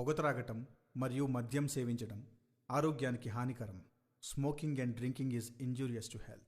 పొగ త్రాగటం మరియు మద్యం సేవించడం ఆరోగ్యానికి హానికరం. Smoking and drinking is injurious to health.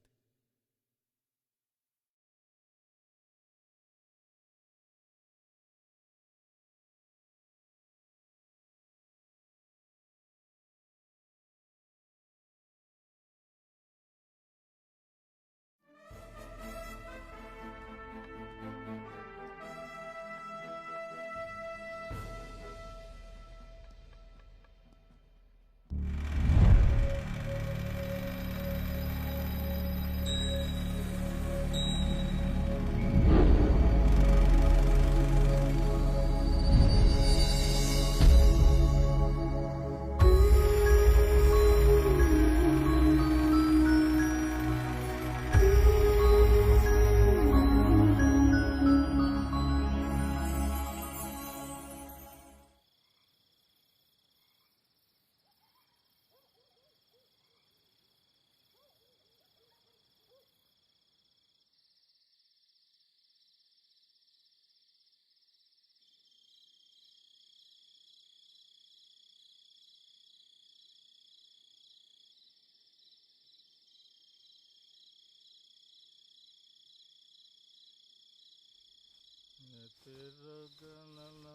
తిరగనల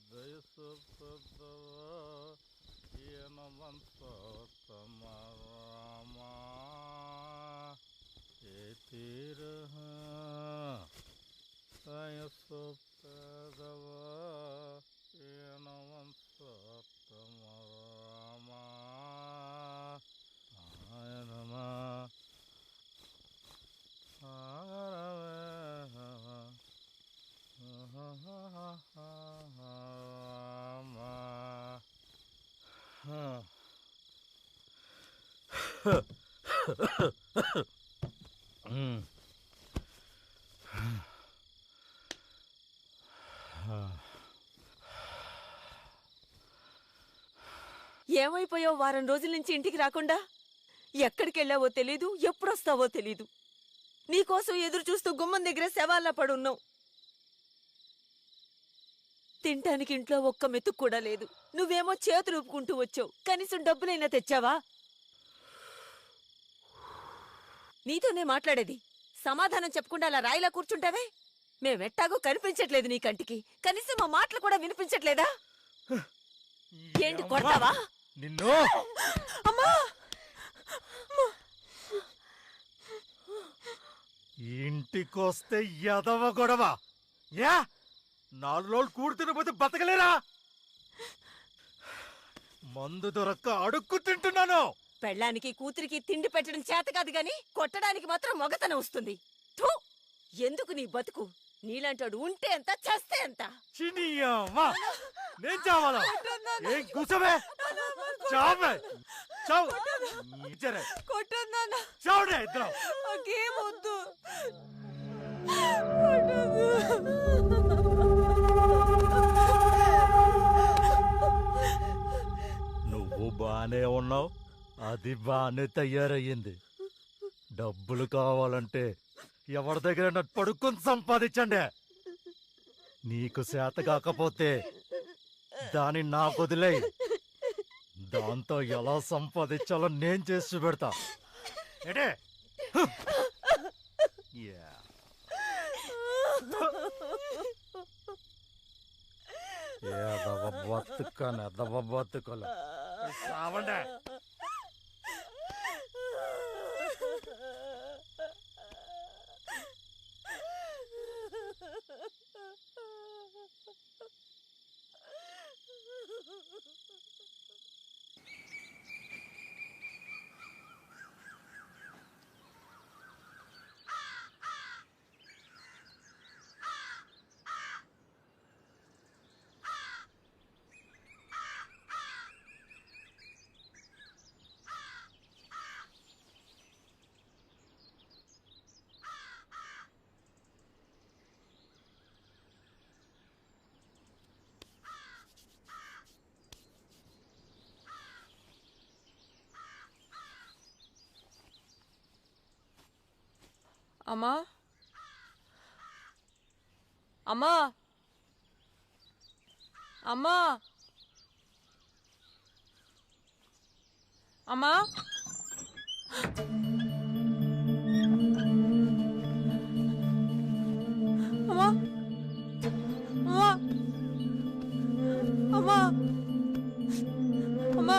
దయసొత్తదవా ఈయనమంతమరామా ఏ తీరహ దయసొత్తదవా ఈయనమంతమరామా ఆయనమా ఏమైపోయావు? వారం రోజుల నుంచి ఇంటికి రాకుండా ఎక్కడికెళ్ళావో తెలీదు, ఎప్పుడొస్తావో తెలీదు. నీకోసం ఎదురు చూస్తూ గుమ్మం దగ్గర శవాల్లా పడున్నావు. తింటానికి ఇంట్లో ఒక్క మెతుకు కూడా లేదు. నువ్వేమో చేతులు ఊపుకుంటూ వచ్చావు. కనీసం డబ్బులైనా తెచ్చావా? నీతోనే మాట్లాడేది. సమాధానం చెప్పకుండా అలా రాయిలా కూర్చుంటావే? మేమెట్టాగో కనిపించట్లేదు నీ కంటికి. కనీసం మా మాటలు కూడా వినిపించట్లేదా? ఏంటి కొడతావా? నిన్ను అమ్మా! ఇంటికొస్తే ఎదవ గొడవ. యా 4 రోజులు కూడి తినపోతే బతకలేరా? మందు దొరక్క అడుక్కు తింటున్నాను. పెళ్ళానికి కూతురికి తిండి పెట్టడం చేత కాదు గాని కొట్టడానికి మాత్రం మొగతనం వస్తుంది. థూ! ఎందుకు నీ బతుకు? నీలాంటాడు ఉంటే ఎంత, చేస్తే ఎంత? నేను చావాలా? ఏం కూసవే? చావే చావు చావుడే ఇద్దరం. నాకేమొద్దు. నువ్వు బానే ఉన్నావు, అది బానే తయారయ్యింది. డబ్బులు కావాలంటే ఎవరి దగ్గర పడుకొని సంపాదించండి. నీకు చేత కాకపోతే దాన్ని నాకు వదిలేయ్. దాంతో ఎలా సంపాదించాలో నేను చేసి పెడతా. ఏడే బతుకలు రావండే. అమ్మా, అమ్మా, అమ్మా, అమ్మా అమ్మా అమ్మా అమ్మా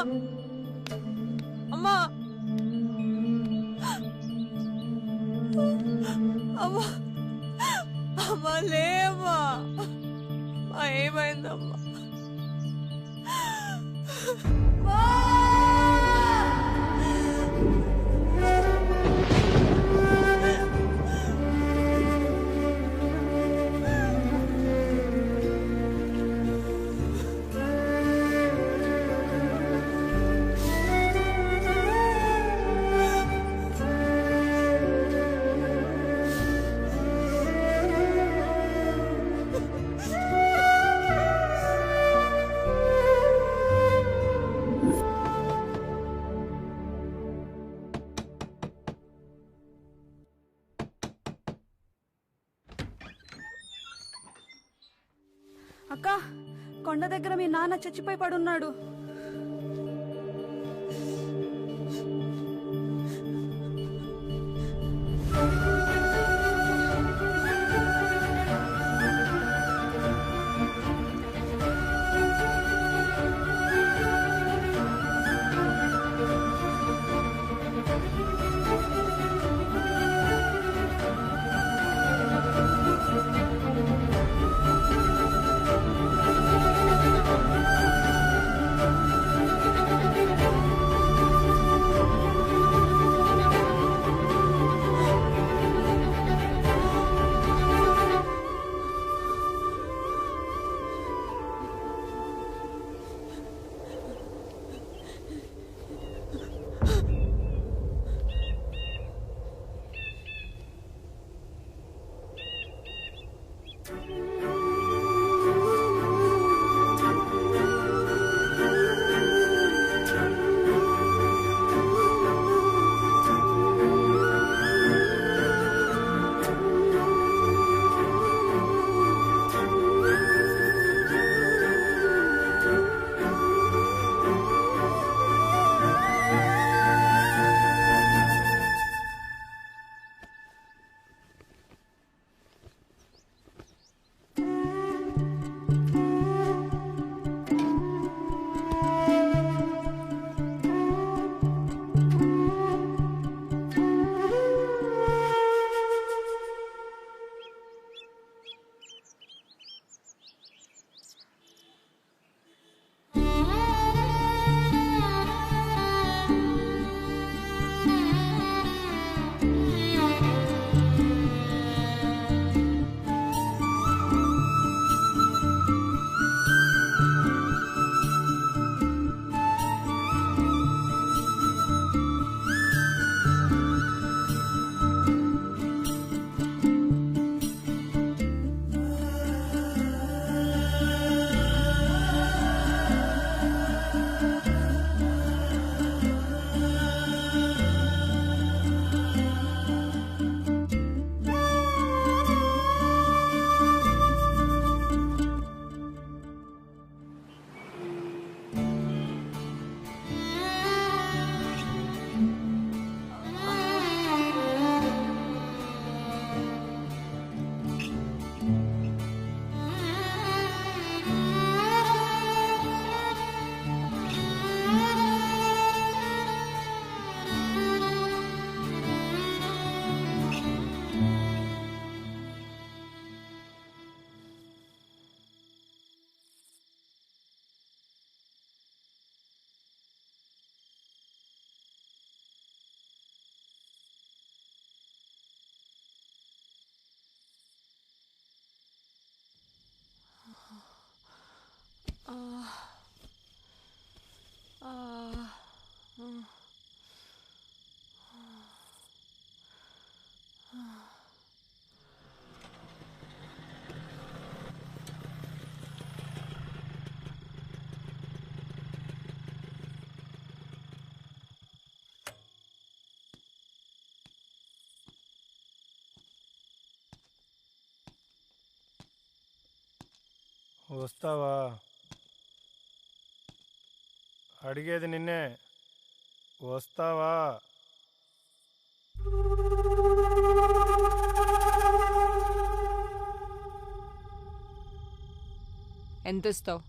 అమ్మా అమ్మా అమ్మా లేమ్మా ఏమైందమ్మా అక్క, కొండ దగ్గర మీ నాన్న చచ్చిపోయి పడున్నాడు. వస్తావా? అడిగేది నిన్నే. వస్తావా? ఎంత ఇస్తావు?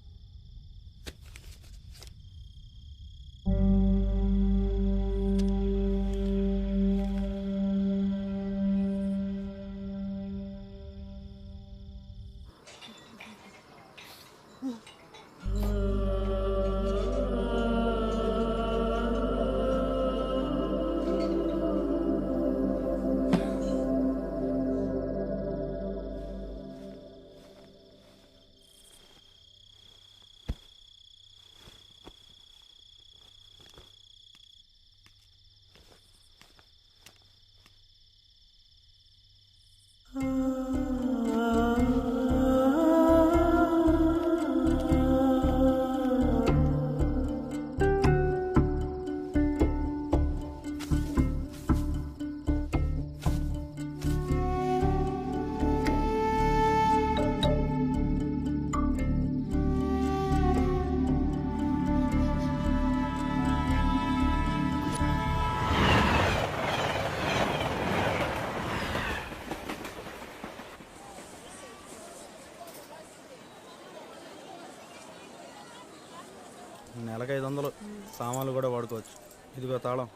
నెలకు 500 సామాన్లు కూడా వాడుకోవచ్చు. ఇదిగో తాళం.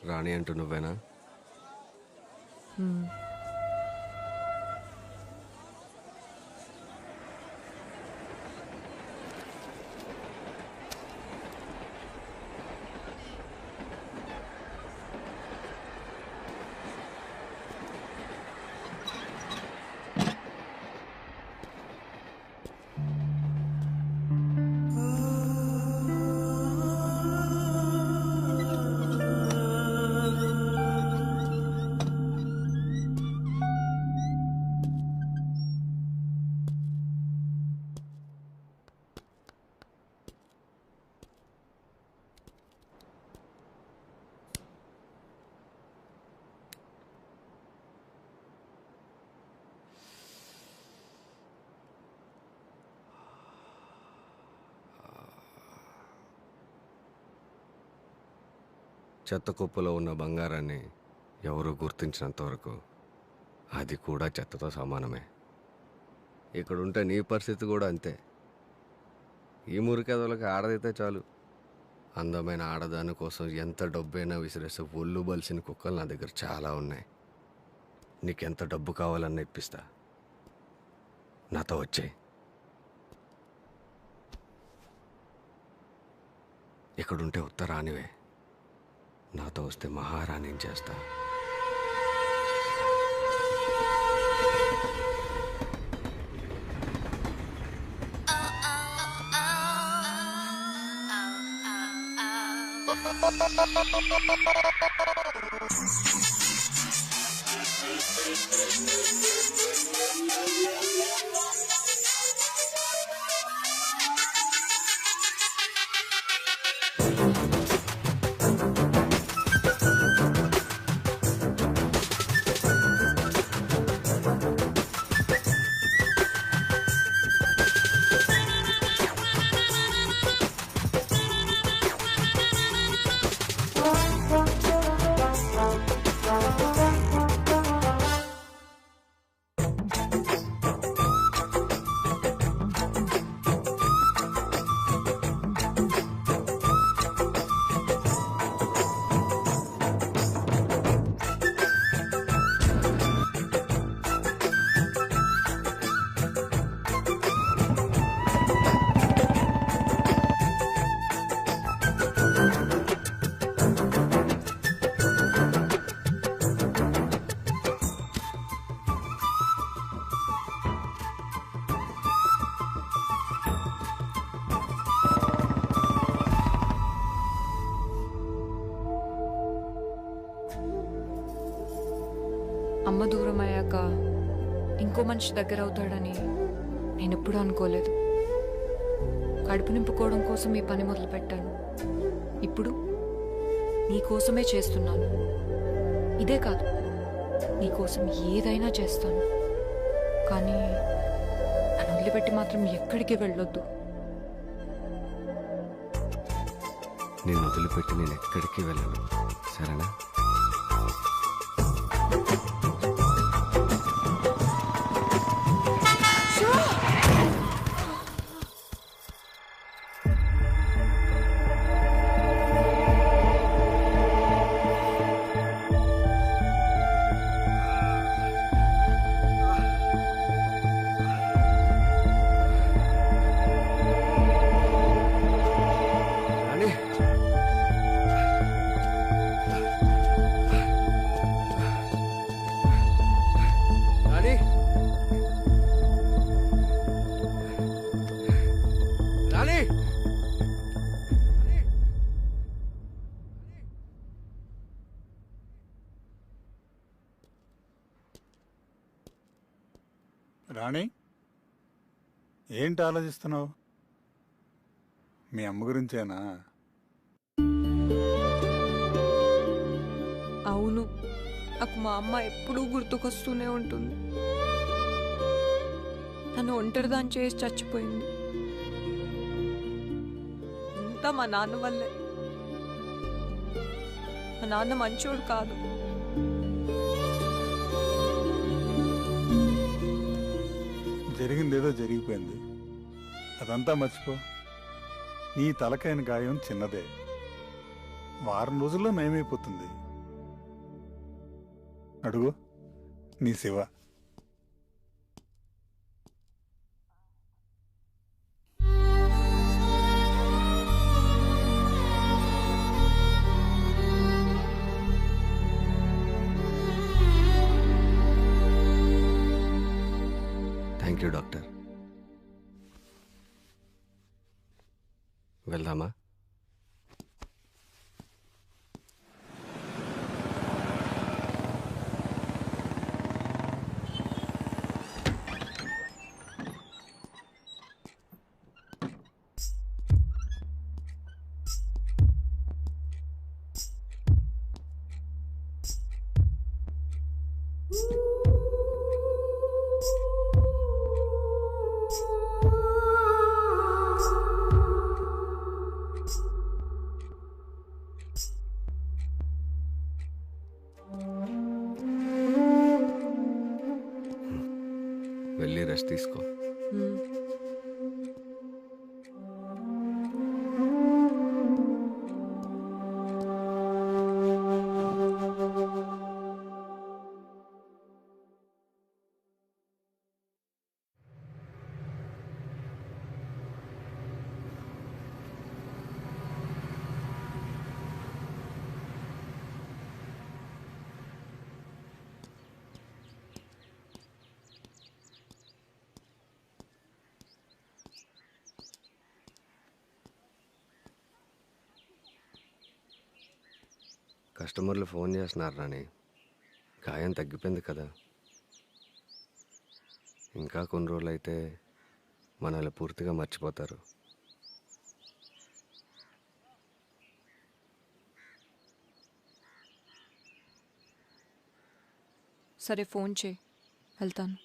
రాణి అంటూ నువ్వేనా? చెత్త కుప్పలో ఉన్న బంగారాన్ని ఎవరూ గుర్తించినంత వరకు అది కూడా చెత్తతో సమానమే. ఇక్కడుంటే నీ పరిస్థితి కూడా అంతే. ఈ మురికెదవులకి ఆడదైతే చాలు. అందమైన ఆడదాని కోసం ఎంత డబ్బైనా విసిరేస్తే ఒళ్ళు బలిసిన కుక్కలు నా దగ్గర చాలా ఉన్నాయి. నీకెంత డబ్బు కావాలన్నా ఇప్పిస్తా. నాతో వచ్చేయ్. ఇక్కడుంటే ఉత్తరానివే, నాతో వస్తే మహారాణిని చేస్తా. అమ్మ దూరం అయ్యాక ఇంకో మనిషి దగ్గర అవుతాడని నేను ఎప్పుడూ అనుకోలేదు. కడుపు నింపుకోవడం కోసం ఈ పని మొదలుపెట్టాను. ఇప్పుడు నీకోసమే చేస్తున్నాను. ఇదే కాదు, నీకోసం ఏదైనా చేస్తాను. కానీ నన్ను వదిలిపెట్టి మాత్రం ఎక్కడికి వెళ్ళొద్దు. నేను వదిలిపెట్టి నేను ఎక్కడికి వెళ్ళను, సరేనా? రాణి, ఏంటి ఆలోచిస్తున్నావు? మీ అమ్మ గురించేనా? అవును, నాకు మా అమ్మ ఎప్పుడూ గుర్తుకొస్తూనే ఉంటుంది. నన్ను ఒంటరిదాన్ని చేసి చచ్చిపోయింది. అంతా మా నాన్న వల్లే. మా నాన్న మంచోడు కాదు. జరిగిందేదో జరిగిపోయింది, అదంతా మర్చిపో. నీ తలకైన గాయం చిన్నదే, వారం రోజుల్లో నయమైపోతుంది. అడుగు, నీ శివ. Thank you doctor. వెళ్దామా? వెళ్ళి రెస్ట్ తీసుకో. కస్టమర్లు ఫోన్ చేస్తున్నారు రాణి, గాయం తగ్గిపోయింది కదా. ఇంకా కొన్ని రోజులు అయితే మనల్ని పూర్తిగా మర్చిపోతారు. సరే, ఫోన్ చేయి, వెళ్తాను.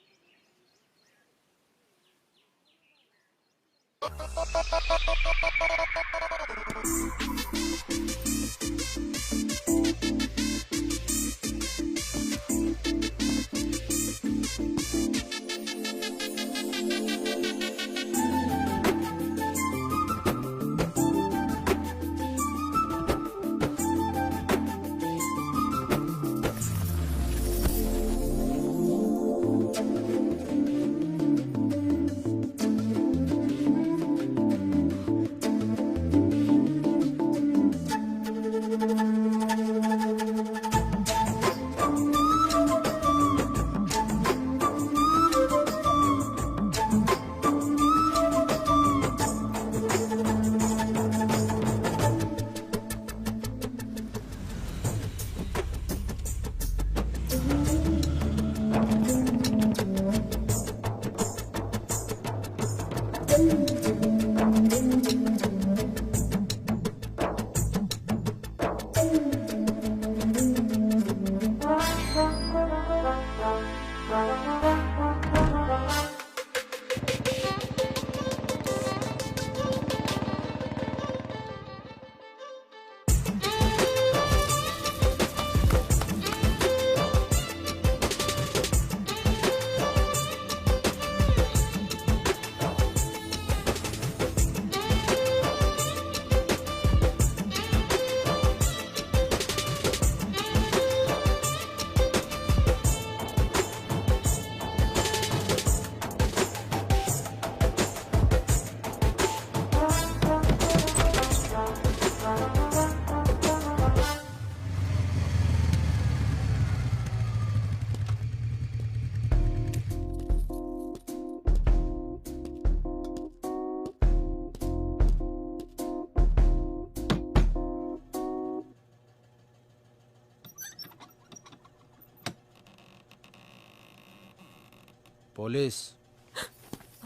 పోలీస్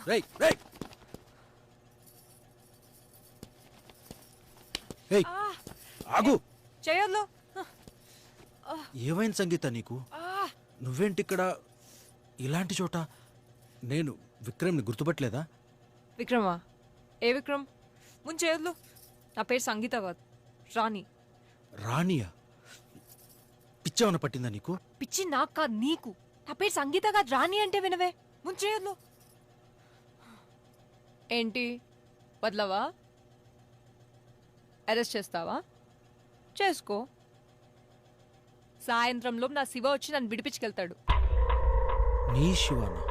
రేయ్ రేయ్ ఏయ్ ఆగు. చేయొద్దు. ఏమైంది సంగీత నీకు? నువ్వేంటి ఇక్కడ ఇలాంటి చోట? నేను విక్రమ్ని గుర్తుపట్టలేదా? విక్రమా? ఏ విక్రమ్? ముందు చేయొద్దు. నా పేరు సంగీత కాదు, రాణి. రాణియా? పిచ్చేమన్నా పట్టిందా నీకు? పిచ్చి నాకు కాదు, నీకు. నా పేరు సంగీత కాదు, రాణి అంటే వినవే. ముందు చేయొద్దు. ఏంటి వదలవా? అరెస్ట్ చేస్తావా? చేసుకో. సాయంత్రంలో నా శివ వచ్చి నన్ను విడిపించుకెళ్తాడు. నీ శివానా?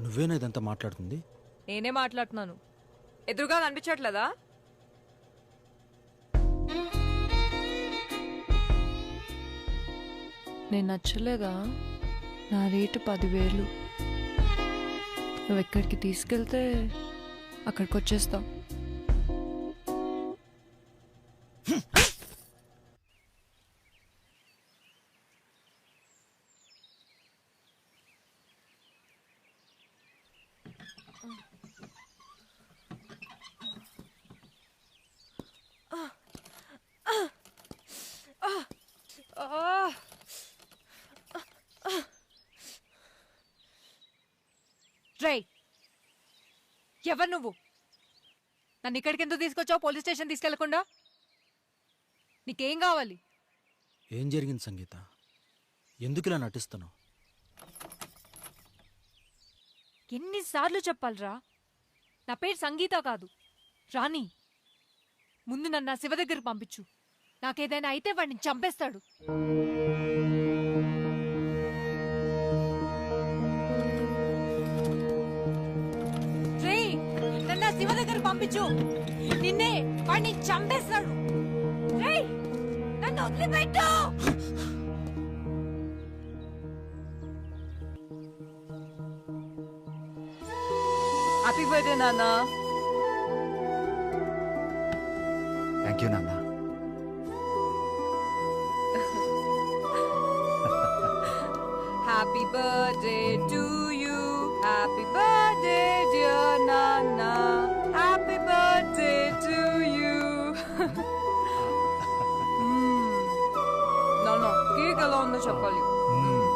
నువ్వేనా ఇదంతా మాట్లాడుతుంది? నేనే మాట్లాడుతున్నాను. ఎదురుగా కనిపించట్లేదా? నేను నచ్చలేదా? నా రేటు 10,000. నువ్వు ఎక్కడికి తీసుకెళ్తే అక్కడికి వచ్చేస్తావు. రేయ్, ఎవరు నువ్వు? నన్ను ఇక్కడికి ఎందుకు తీసుకొచ్చావు? పోలీస్ స్టేషన్ తీసుకెళ్లకుండా. నీకేం కావాలి? ఏం జరిగింది సంగీత? ఎందుకు ఇలా నటిస్తున్నావు? ఎన్నిసార్లు చెప్పాలరా? నా పేరు సంగీత కాదు, రాణి. ముందు నన్ను నా శివ దగ్గరికి పంపించు. నాకేదైనా అయితే వాడిని చంపేస్తాడు. రేయ్, నన్ను నా శివ దగ్గరికి పంపించు. నిన్నే వాడిని చంపేస్తాడు. రేయ్, నన్ను వదిలిపెట్టు. హ్యాపీ బర్త్డే నాన్న. థ్యాంక్ యూ నాన్న. Happy birthday to you. Happy birthday, dear Nana. Happy birthday to you. No, cake ఎలా ఉందో చెప్పాలి.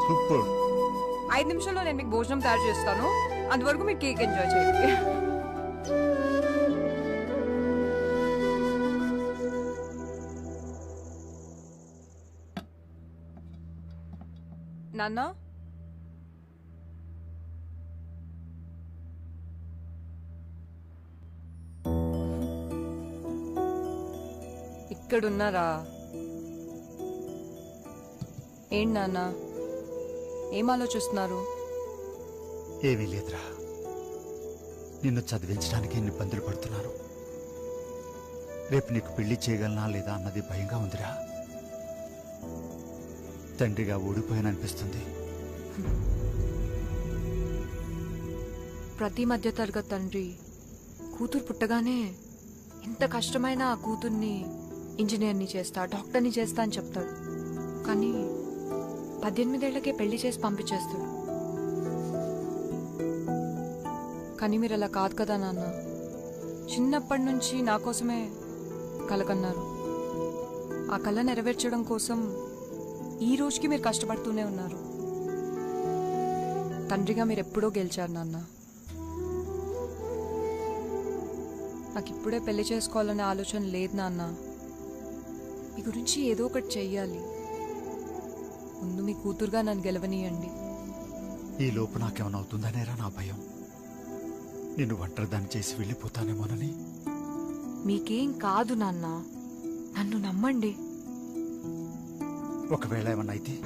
సూపర్. 5 నిమిషాల్లో నేను మీకు భోజనం తయారు చేస్తాను. అంతవరకు మీరు కేక్ ఎంజాయ్ చేయండి. నాన్న, ఇక్కడున్నారా? ఏంటి నాన్న, ఏం ఆలోచిస్తున్నారు? ఏమీ లేదురా, నిన్ను చదివించడానికి ఎన్ని ఇబ్బందులు పడుతున్నారు. రేపు నీకు పెళ్లి చేయగలనా లేదా అన్నది భయంగా ఉందిరా. తండ్రిగా ఓడిపోయాననిపిస్తుంది. ప్రతి మధ్యతరగతి తండ్రి కూతురు పుట్టగానే ఎంత కష్టమైనా ఆ కూతుర్ని ఇంజనీర్ని చేస్తా, డాక్టర్ని చేస్తా అని చెప్తాడు. కానీ 18 ఏళ్లకే పెళ్లి చేసి పంపించేస్తాడు. కానీ మీరు అలా కాదు కదా నాన్న. చిన్నప్పటి నుంచి నా కోసమే కలకన్నారు. ఆ కళ నెరవేర్చడం కోసం ఈ రోజుకి మీరు కష్టపడుతూనే ఉన్నారు. తండ్రిగా మీరు ఎప్పుడో గెలిచారు నాన్న. నాకు ఇప్పుడే పెళ్లి చేసుకోవాలనే ఆలోచన లేదు నాన్న. మీ గురించి ఏదో ఒకటి చెయ్యాలి. ముందు మీ కూతురుగా నన్ను గెలవనీయండి. ఈ లోపు నాకేమైనా అవుతుందనేరా నా భయం. నిన్ను ఒంటరిదాన్ని చేసి వెళ్ళిపోతానేమోనని. మీకేం కాదు నాన్న, నన్ను నమ్మండి. ఒకవేళ ఏమన్నా అయితే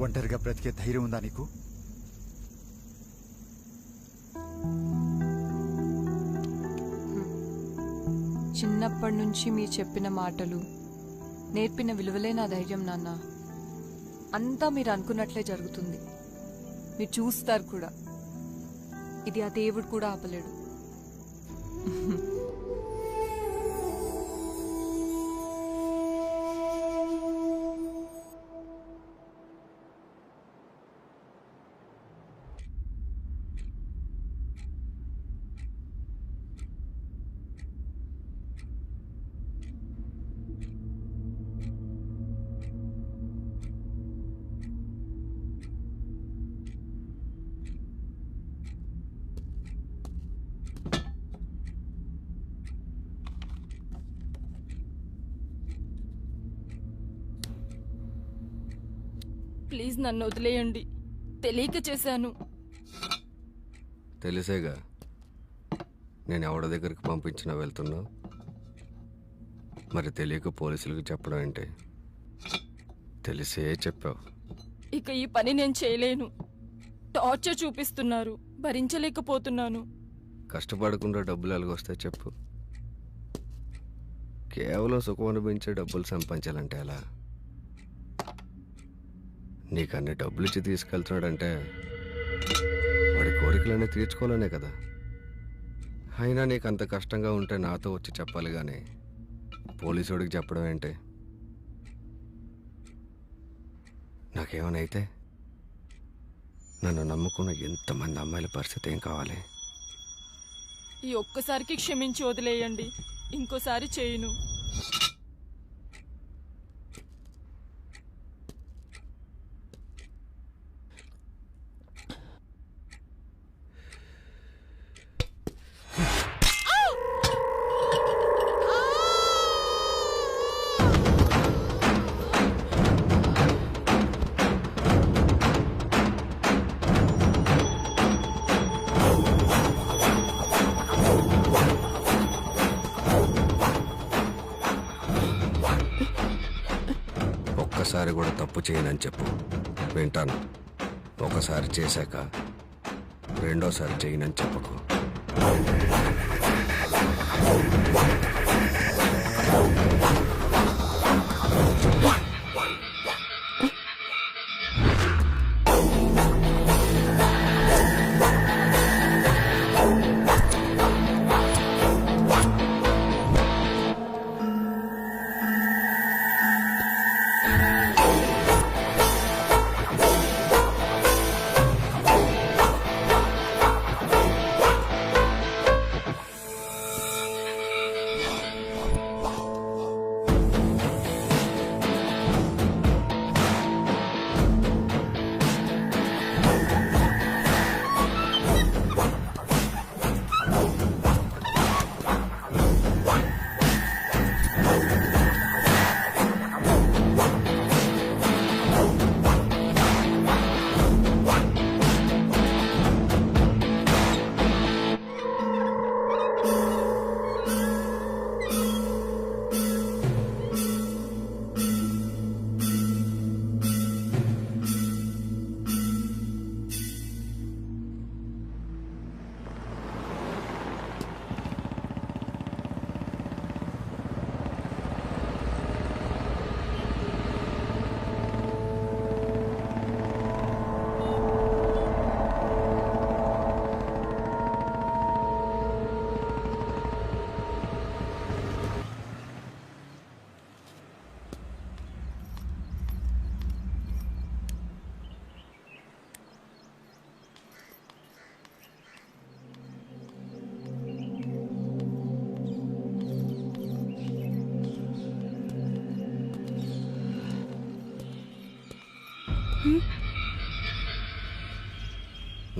ఒంటరిగా బ్రతికే ధైర్యం ఉందా నీకు? చిన్నప్పటి నుంచి మీరు చెప్పిన మాటలు, నేర్పిన విలువలే నా ధైర్యం నాన్న. అంతా మీరు అనుకున్నట్లే జరుగుతుంది. మీరు చూస్తారు కూడా. ఇది ఆ దేవుడు కూడా ఆపలేడు. ప్లీజ్ నన్ను వదిలేయండి. తెలియక చేశాను. తెలిసేగా నేను ఎవరి దగ్గరికి పంపించినా వెళ్తున్నావు. మరి తెలియక పోలీసులకు చెప్పడం ఏంటి? తెలిసే చెప్పావు. ఇక ఈ పని నేను చేయలేను. టార్చర్ చూపిస్తున్నారు, భరించలేకపోతున్నాను. కష్టపడకుండా డబ్బులు ఎలాగొస్తే చెప్పు. కేవలం సుఖం అనిపించే డబ్బులు సంపాదించాలంటే ఎలా? నీకు అన్ని డబ్బులు ఇచ్చి తీసుకెళ్తున్నాడంటే వాడి కోరికలన్నీ తీర్చుకోవాలనే కదా. అయినా నీకు అంత కష్టంగా ఉంటే నాతో వచ్చి చెప్పాలి కానీ పోలీసుడికి చెప్పడం ఏంటి? నాకేమైనా అయితే నన్ను నమ్ముకున్న ఎంతమంది అమ్మాయిల పరిస్థితి ఏం కావాలి? ఈ ఒక్కసారికి క్షమించి వదిలేయండి. ఇంకోసారి చేయను. ఒక్కసారి కూడా తప్పు చేయనని చెప్పు, వింటాను. ఒకసారి చేశాక రెండోసారి చేయనని చెప్పకు.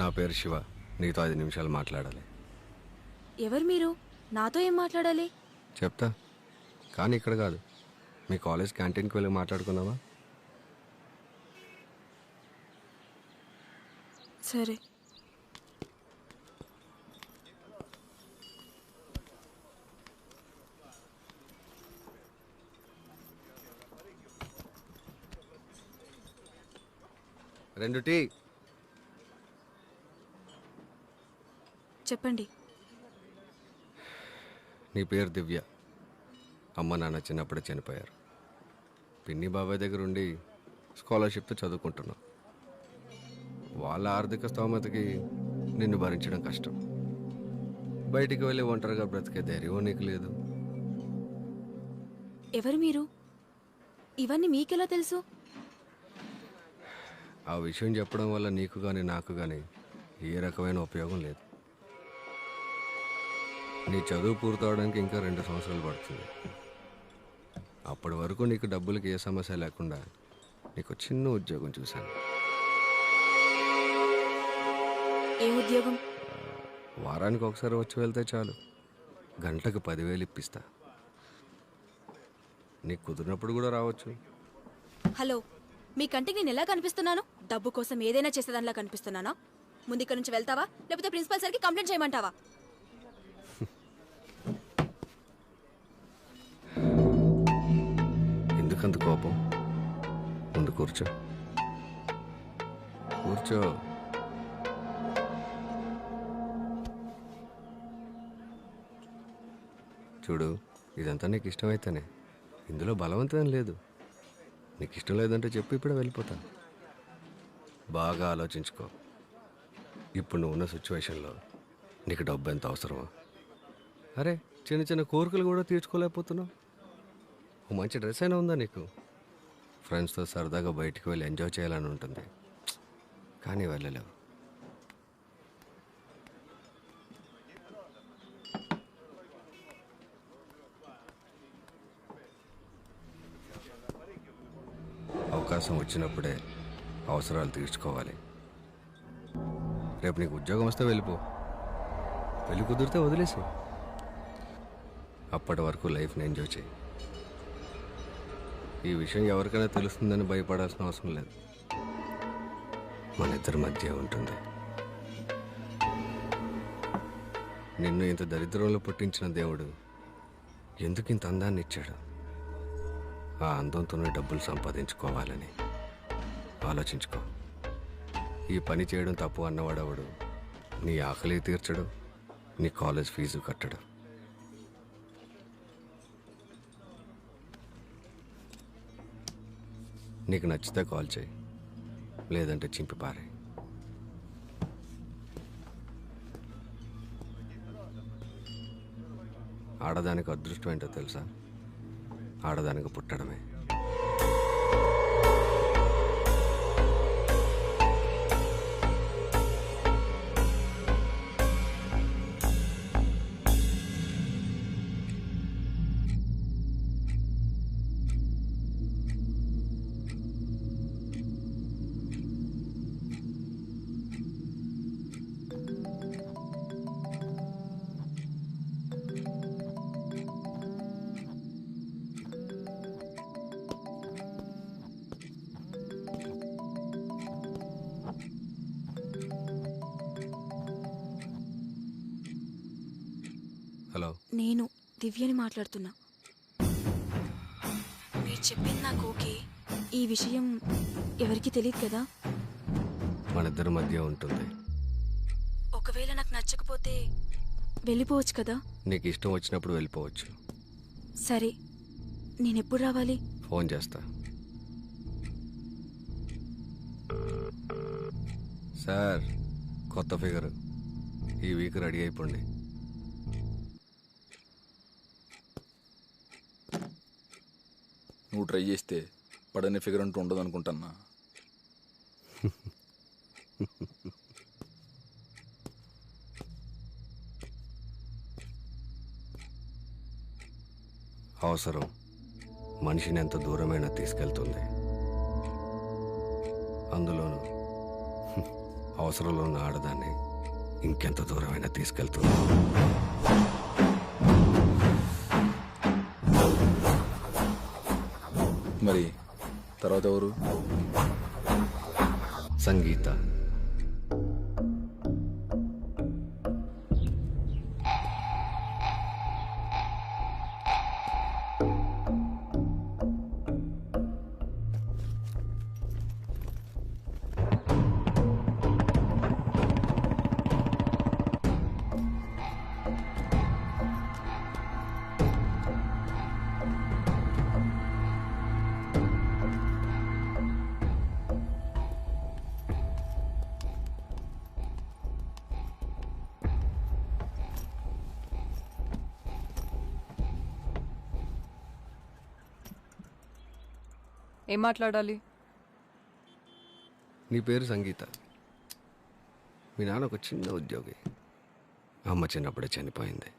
నా పేరు శివ. నీతో 5 నిమిషాలు మాట్లాడాలి. ఎవరు మీరు? నాతో ఏం మాట్లాడాలి? చెప్తా, కానీ ఇక్కడ కాదు. మీ కాలేజ్ క్యాంటీన్కి వెళ్ళి మాట్లాడుకుందామా? సరే. రెండు టీ. చెప్పండి. నీ పేరు దివ్య. అమ్మ నాన్న చిన్నప్పుడే చనిపోయారు. పిన్ని బాబాయ్ దగ్గర ఉండి స్కాలర్షిప్తో చదువుకుంటున్నావు. వాళ్ళ ఆర్థిక స్తోమతకి నిన్ను భరించడం కష్టం. బయటికి వెళ్ళి ఒంటరిగా బ్రతికే ధైర్యం నీకు లేదు. ఎవరు మీరు? ఇవన్నీ మీకెలా తెలుసు? ఆ విషయం చెప్పడం వల్ల నీకు కానీ నాకు కానీ ఏ రకమైన ఉపయోగం లేదు. నీ చదువు పూర్తవడానికి ఇంకా 2 సంవత్సరాలు పడుతుంది. అప్పటి వరకు నీకు డబ్బులకి ఏ సమస్య లేకుండా నీకు చిన్న ఉద్యోగం చూశాను. ఏ ఉద్యోగం? వారానికి ఒకసారి వచ్చి వెళ్తే చాలు. గంటకు 10,000 ఇప్పిస్తా. నీకు కుదిరినప్పుడు కూడా రావచ్చు. హలో, మీ కంటికి నేను ఎలా కనిపిస్తున్నాను? డబ్బు కోసం ఏదైనా చేసేదానిలా కనిపిస్తున్నానా? ముందు ఇక్కడ నుంచి వెళ్తావా, లేకపోతే ప్రిన్సిపల్ సార్కి కంప్లైంట్ చేయమంటావా? ఎందుకంత కోపం? ముందు కూర్చో. కూర్చో. చూడు, ఇదంతా నీకు ఇష్టమైతేనే. ఇందులో బలవంతం లేదు. నీకు ఇష్టం లేదంటే చెప్పు, ఇప్పుడే వెళ్ళిపోతా. బాగా ఆలోచించుకో. ఇప్పుడు నువ్వు ఉన్న సిచ్యువేషన్లో నీకు డబ్బు ఎంత అవసరమో. అరే, చిన్న చిన్న కోరికలు కూడా తీర్చుకోలేకపోతున్నావు. ఓ మంచి డ్రెస్ అయినా ఉందా నీకు? ఫ్రెండ్స్తో సరదాగా బయటికి వెళ్ళి ఎంజాయ్ చేయాలని ఉంటుంది, కానీ వెళ్ళలేవు. అవకాశం వచ్చినప్పుడే అవసరాలు తీర్చుకోవాలి. రేపు నీకు ఉద్యోగం వస్తే వెళ్ళిపో. పెళ్ళి కుదిరితే వదిలేసి. అప్పటి వరకు లైఫ్ని ఎంజాయ్ చేయి. ఈ విషయం ఎవరికైనా తెలుస్తుందని భయపడాల్సిన అవసరం లేదు. మన ఇద్దరి మధ్య ఉంటుంది. నిన్ను ఇంత దరిద్రంలో పుట్టించిన దేవుడు ఎందుకు ఇంత అందాన్ని ఇచ్చాడు? ఆ అందంతోనే డబ్బులు సంపాదించుకోవాలని ఆలోచించుకో. ఈ పని చేయడం తప్పు అన్నవాడవడు నీ ఆకలి తీర్చడు, నీ కాలేజ్ ఫీజు కట్టడు. నీకు నచ్చితే కాల్ చేయి, లేదంటే చింపి పారే. ఆడదానికి అదృష్టం ఏంటో తెలుసా? ఆడదానికి పుట్టడమే. హలో, నేను దివ్యని మాట్లాడుతున్నా. మీరు చెప్పింది నాకు ఓకే. ఈ విషయం ఎవరికి తెలియదు కదా? మన ఇద్దరి మధ్య ఉంటుంది. ఒకవేళ నాకు నచ్చకపోతే వెళ్ళిపోవచ్చు కదా? నీకు ఇష్టం వచ్చినప్పుడు వెళ్ళిపోవచ్చు. సరే, నేను ఎప్పుడు రావాలి? ఫోన్ చేస్తా. సార్, కొత్త ఫిగర్ ఈ వీక్ రెడీ అయిపోండి. నువ్వు ట్రై చేస్తే పడని ఫిగర్ అంటూ ఉండదు అనుకుంటున్నా. అవసరం మనిషిని ఎంత దూరమైనా తీసుకెళ్తుంది. అందులోనూ అవసరంలో ఉన్న ఆడదాన్ని ఇంకెంత దూరమైనా తీసుకెళ్తుంది. మరి తర్వాత ఎవరు? సంగీత. ఏం మాట్లాడాలి? నీ పేరు సంగీత. మీ నాన్న ఒక చిన్న ఉద్యోగి. అమ్మ చిన్నప్పుడే చనిపోయింది.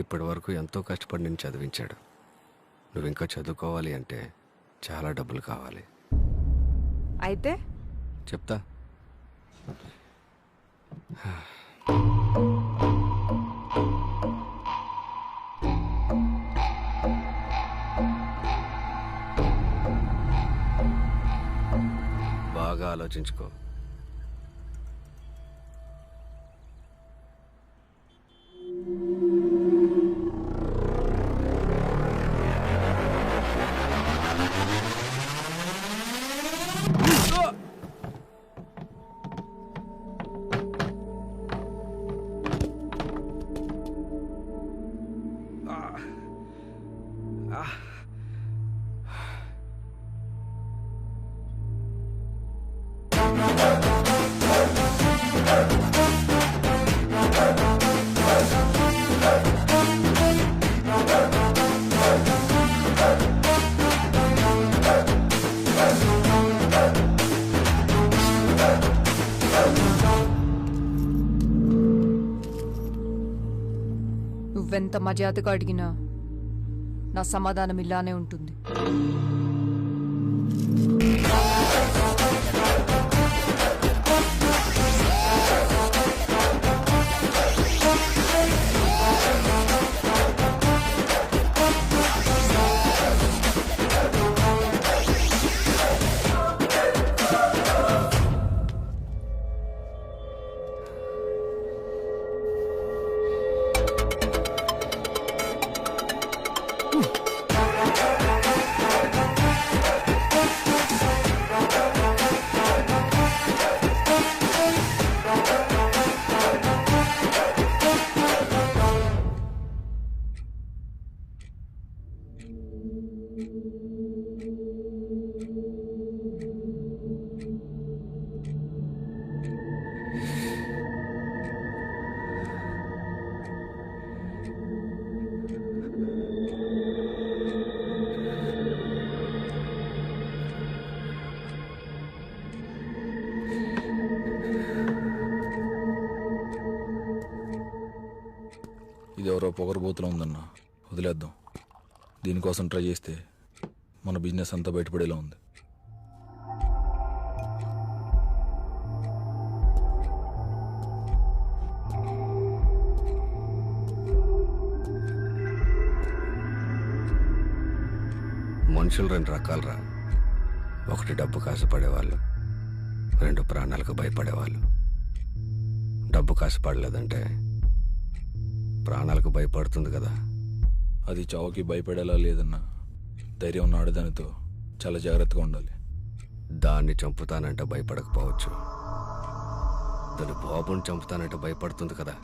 ఇప్పటి వరకు ఎంతో కష్టపడి నేను చదివించాడు. నువ్వు ఇంకా చదువుకోవాలి అంటే చాలా డబ్బులు కావాలి. అయితే చెప్తా. బాగా ఆలోచించుకో. నువ్వెంత మర్యాదగా అడిగినా నా సమాధానం ఇలానే ఉంటుంది. ఇది ఎవరో పొగరబోతులో ఉందన్న, వదిలేద్దాం. దీనికోసం ట్రై చేస్తే మన బిజినెస్ అంతా బయటపడేలా ఉంది. మనుషులు రెండు రకాలరా. ఒకటి డబ్బు కాసుపడేవాళ్ళు, రెండు ప్రాణాలకు భయపడేవాళ్ళు. డబ్బు కాసుపడలేదంటే ప్రాణాలకు భయపడుతుంది కదా. అది చావుకి భయపడేలా లేదన్నా. ధైర్యం ఉన్న ఆడదానితో చాలా జాగ్రత్తగా ఉండాలి. దాన్ని చంపుతానంటే భయపడకపోవచ్చు, దాని బాబుని చంపుతానంటే భయపడుతుంది కదా.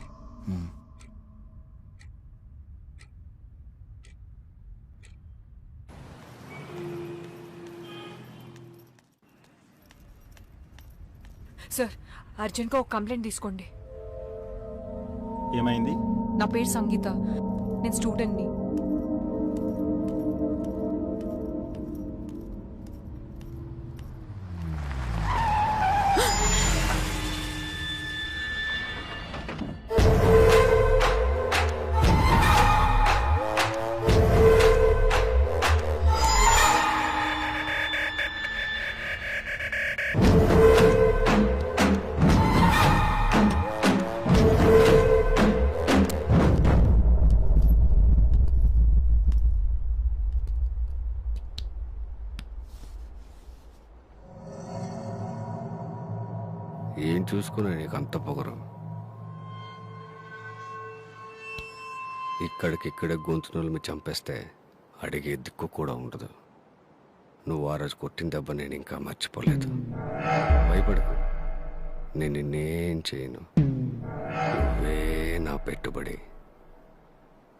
సార్, అర్జెంట్గా ఒక కంప్లైంట్ తీసుకోండి. ఏమైంది? నా పేరు సంగీత, నేను స్టూడెంట్ని. చూసుకునే నీకు అంత పొగరు. ఇక్కడికిక్కడే గొంతునులు మీ చంపేస్తే అడిగే దిక్కు కూడా ఉండదు. నువ్వు ఆ రోజు కొట్టిన దెబ్బ నేను ఇంకా మర్చిపోలేదు. భయపడకు, నేను నిన్నేం చేయను. నువ్వే నా పెట్టుబడి.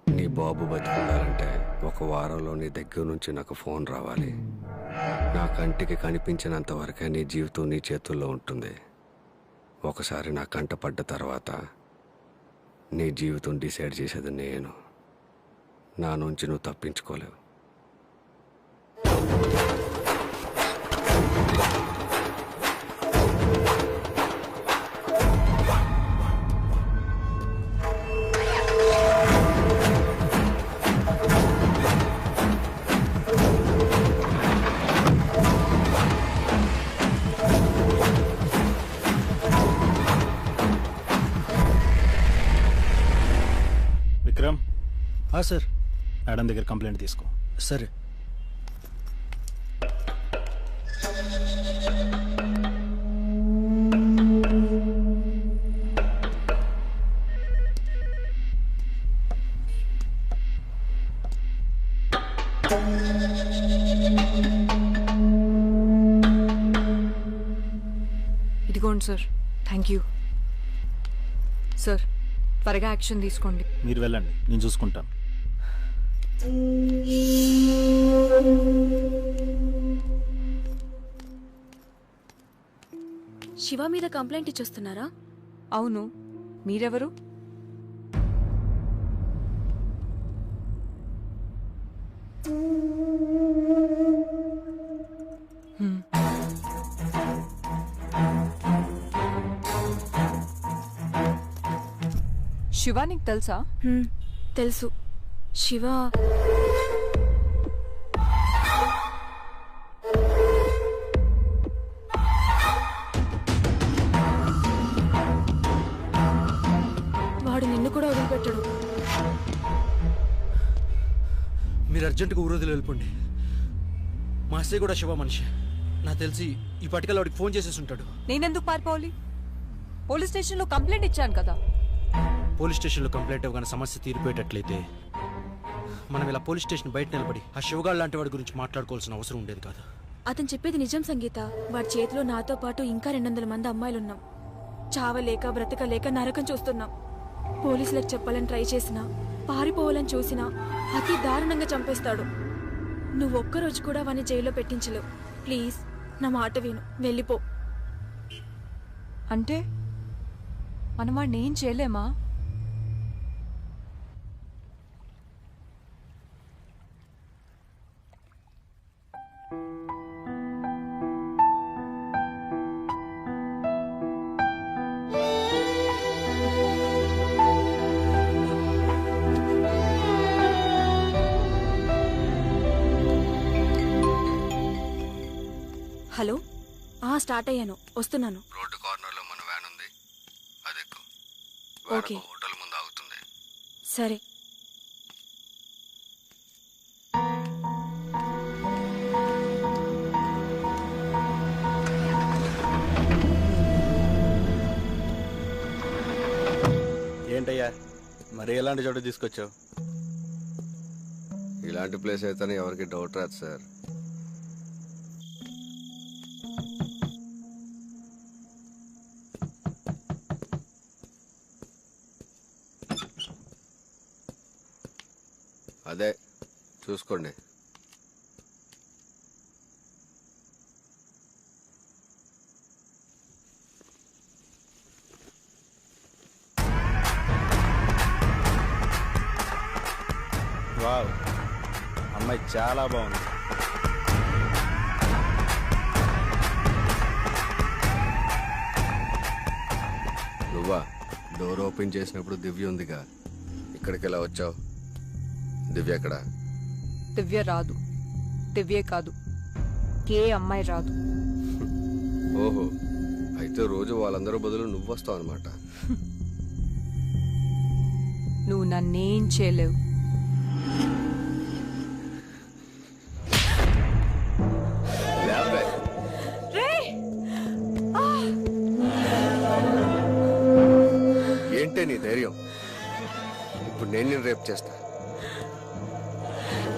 నీ బాబు బతికుండాలంటే 1 వారంలో నీ దగ్గర నుంచి నాకు ఫోన్ రావాలి. నా కంటికి కనిపించినంత వరకే నీ జీవితం నీ చేతుల్లో ఉంటుంది. ఒకసారి నా కంట పడ్డ తర్వాత నీ జీవితం డిసైడ్ చేసేది నేను. నా నుంచి నువ్వు తప్పించుకోలేవు. విక్రమ్, సార్. మేడం దగ్గర కంప్లైంట్ తీసుకో. సరే. ఇదిగోండి సార్. Thank you sir. త్వరగా యాక్షన్ తీసుకోండి. మీరు వెళ్ళండి, నేను చూసుకుంటాను. శివ మీద కంప్లైంట్ ఇచ్చొస్తున్నారా? అవును, మీరెవరు? శివ నీకు తెలుసా? తెలుసు. శివ వాడు నిన్ను కూడా వదిలిపెట్టాడు. మీరు అర్జెంటుగా ఊరోజులు వెళ్ళిపోండి. మా అత్తయ్య కూడా శివ మనిషి. నాకు తెలిసి ఈ పటికల్ వాడికి ఫోన్ చేసేసి ఉంటాడు. నేనెందుకు పారిపోవాలి? పోలీస్ స్టేషన్లో కంప్లైంట్ ఇచ్చాను కదా. పోలీస్ స్టేషన్లో కంప్లైంట్ ఇవ్వగానే సమస్య తీరిపోయేటట్లయితే మనం ఇలా పోలీస్ స్టేషన్ బయట నిలబడి ఆ శివగాడు లాంటి వాడి గురించి మాట్లాడుకోవాల్సిన అవసరం ఉండేది కాదు. అతను చెప్పేది నిజం సంగీత. వాడి చేతిలో నాతో పాటు ఇంకా 200 మంది అమ్మాయిలున్నాం. చావలేక బ్రతకలేక నరకం చూస్తున్నాం. పోలీసులకు చెప్పాలని ట్రై చేసినా, పారిపోవాలని చూసినా అతి దారుణంగా చంపేస్తాడు. నువ్వు ఒక్కరోజు కూడా వాడిని జైల్లో పెట్టించలేవు. ప్లీజ్ నా మాట విను, వెళ్ళిపో. అంటే మనం వాడిని ఏం చేయలేమా? హలో, స్టార్ట్ అయ్యాను, వస్తున్నాను. రోడ్డు కార్నర్లో మన వ్యాన్ ఉంది, అది ఎక్కు. ఓకే. హోటల్ ముందు ఆగుతుంది. సరే. ఏంటయ్యా మరి ఎలాంటి చోట తీసుకొచ్చావు? ఇలాంటి ప్లేస్ అయితే ఎవరికి డౌట్ రాదు సార్. అదే చూసుకోండి. వావ్, అమ్మాయి చాలా బాగుంది. నువ్వా? డోర్ ఓపెన్ చేసినప్పుడు దివ్య ఉందిగా, ఇక్కడికి ఎలా వచ్చావు? దివ్య ఎక్కడ? దివ్య రాదు. దివ్యే కాదు, ఏ అమ్మాయి రాదు. ఓహో, అయితే రోజు వాళ్ళందరూ బదులు నువ్వు వస్తావు అనమాట. నువ్వు నన్నేం చేయలేవు. ధైర్యం. ఇప్పుడు నేను రేపు చేస్తా,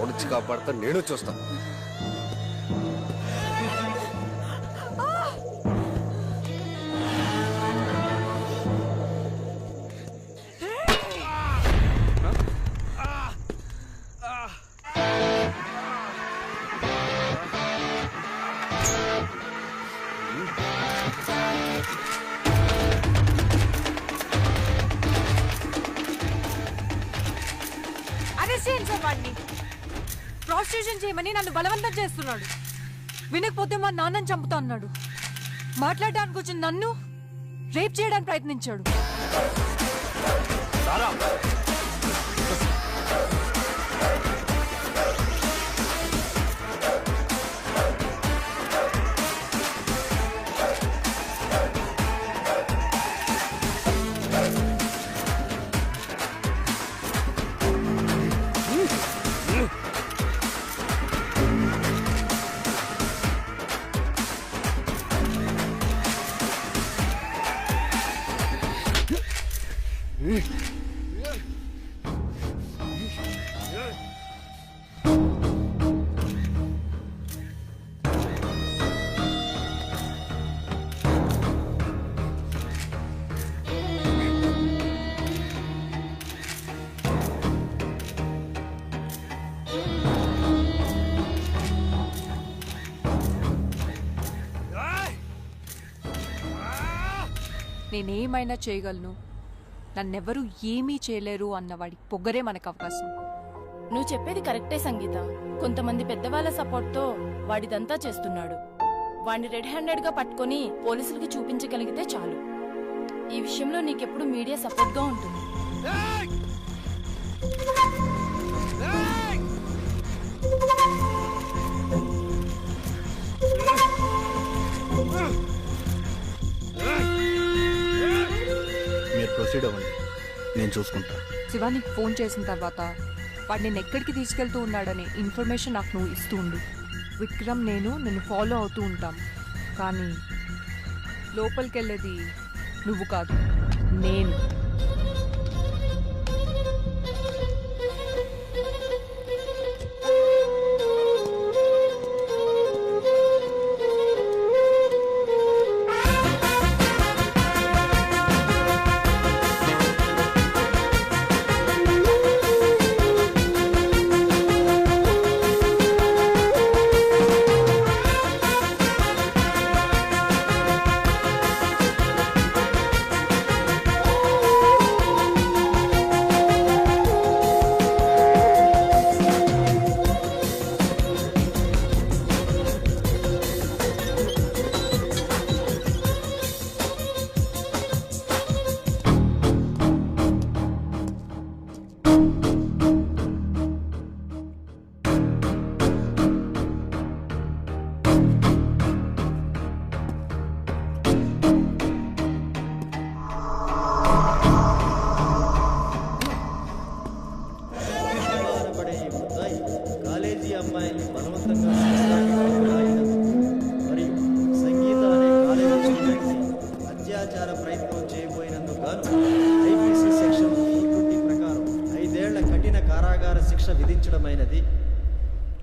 ఓడిచి కాపాడతా, నేను చూస్తా. ప్రాస్టిట్యూషన్ చేయమని నన్ను బలవంతం చేస్తున్నాడు. వినకపోతే మా నాన్నని చంపుతా అన్నాడు. మాట్లాడడానికి వచ్చిన నన్ను రేప్ చేయడానికి ప్రయత్నించాడు. నేనేమైనా చేయగలను, నన్నెవరూ ఏమీ చేయలేరు అన్నవాడి పొగరే మనకు అవకాశం. నువ్వు చెప్పేది కరెక్టే సంగీత. కొంతమంది పెద్దవాళ్ళ సపోర్ట్తో వాడిదంతా చేస్తున్నాడు. వాడిని రెడ్ హ్యాండెడ్ గా పట్టుకొని పోలీసులకి చూపించగలిగితే చాలు. ఈ విషయంలో నీకెప్పుడు మీడియా సపోర్ట్ గా ఉంటుంది. మీరు ప్రొసీడ్ అవ్వండి, నేను చూసుకుంటా. శివానికి ఫోన్ చేసిన తర్వాత వాడు నేను ఎక్కడికి తీసుకెళ్తూ ఉన్నాడని ఇన్ఫర్మేషన్ నాకు నువ్వు ఇస్తూ ఉండు. విక్రమ్ నిన్ను ఫాలో అవుతూ ఉంటాం, కానీ లోపలికి వెళ్ళేది నువ్వు కాదు, నేను.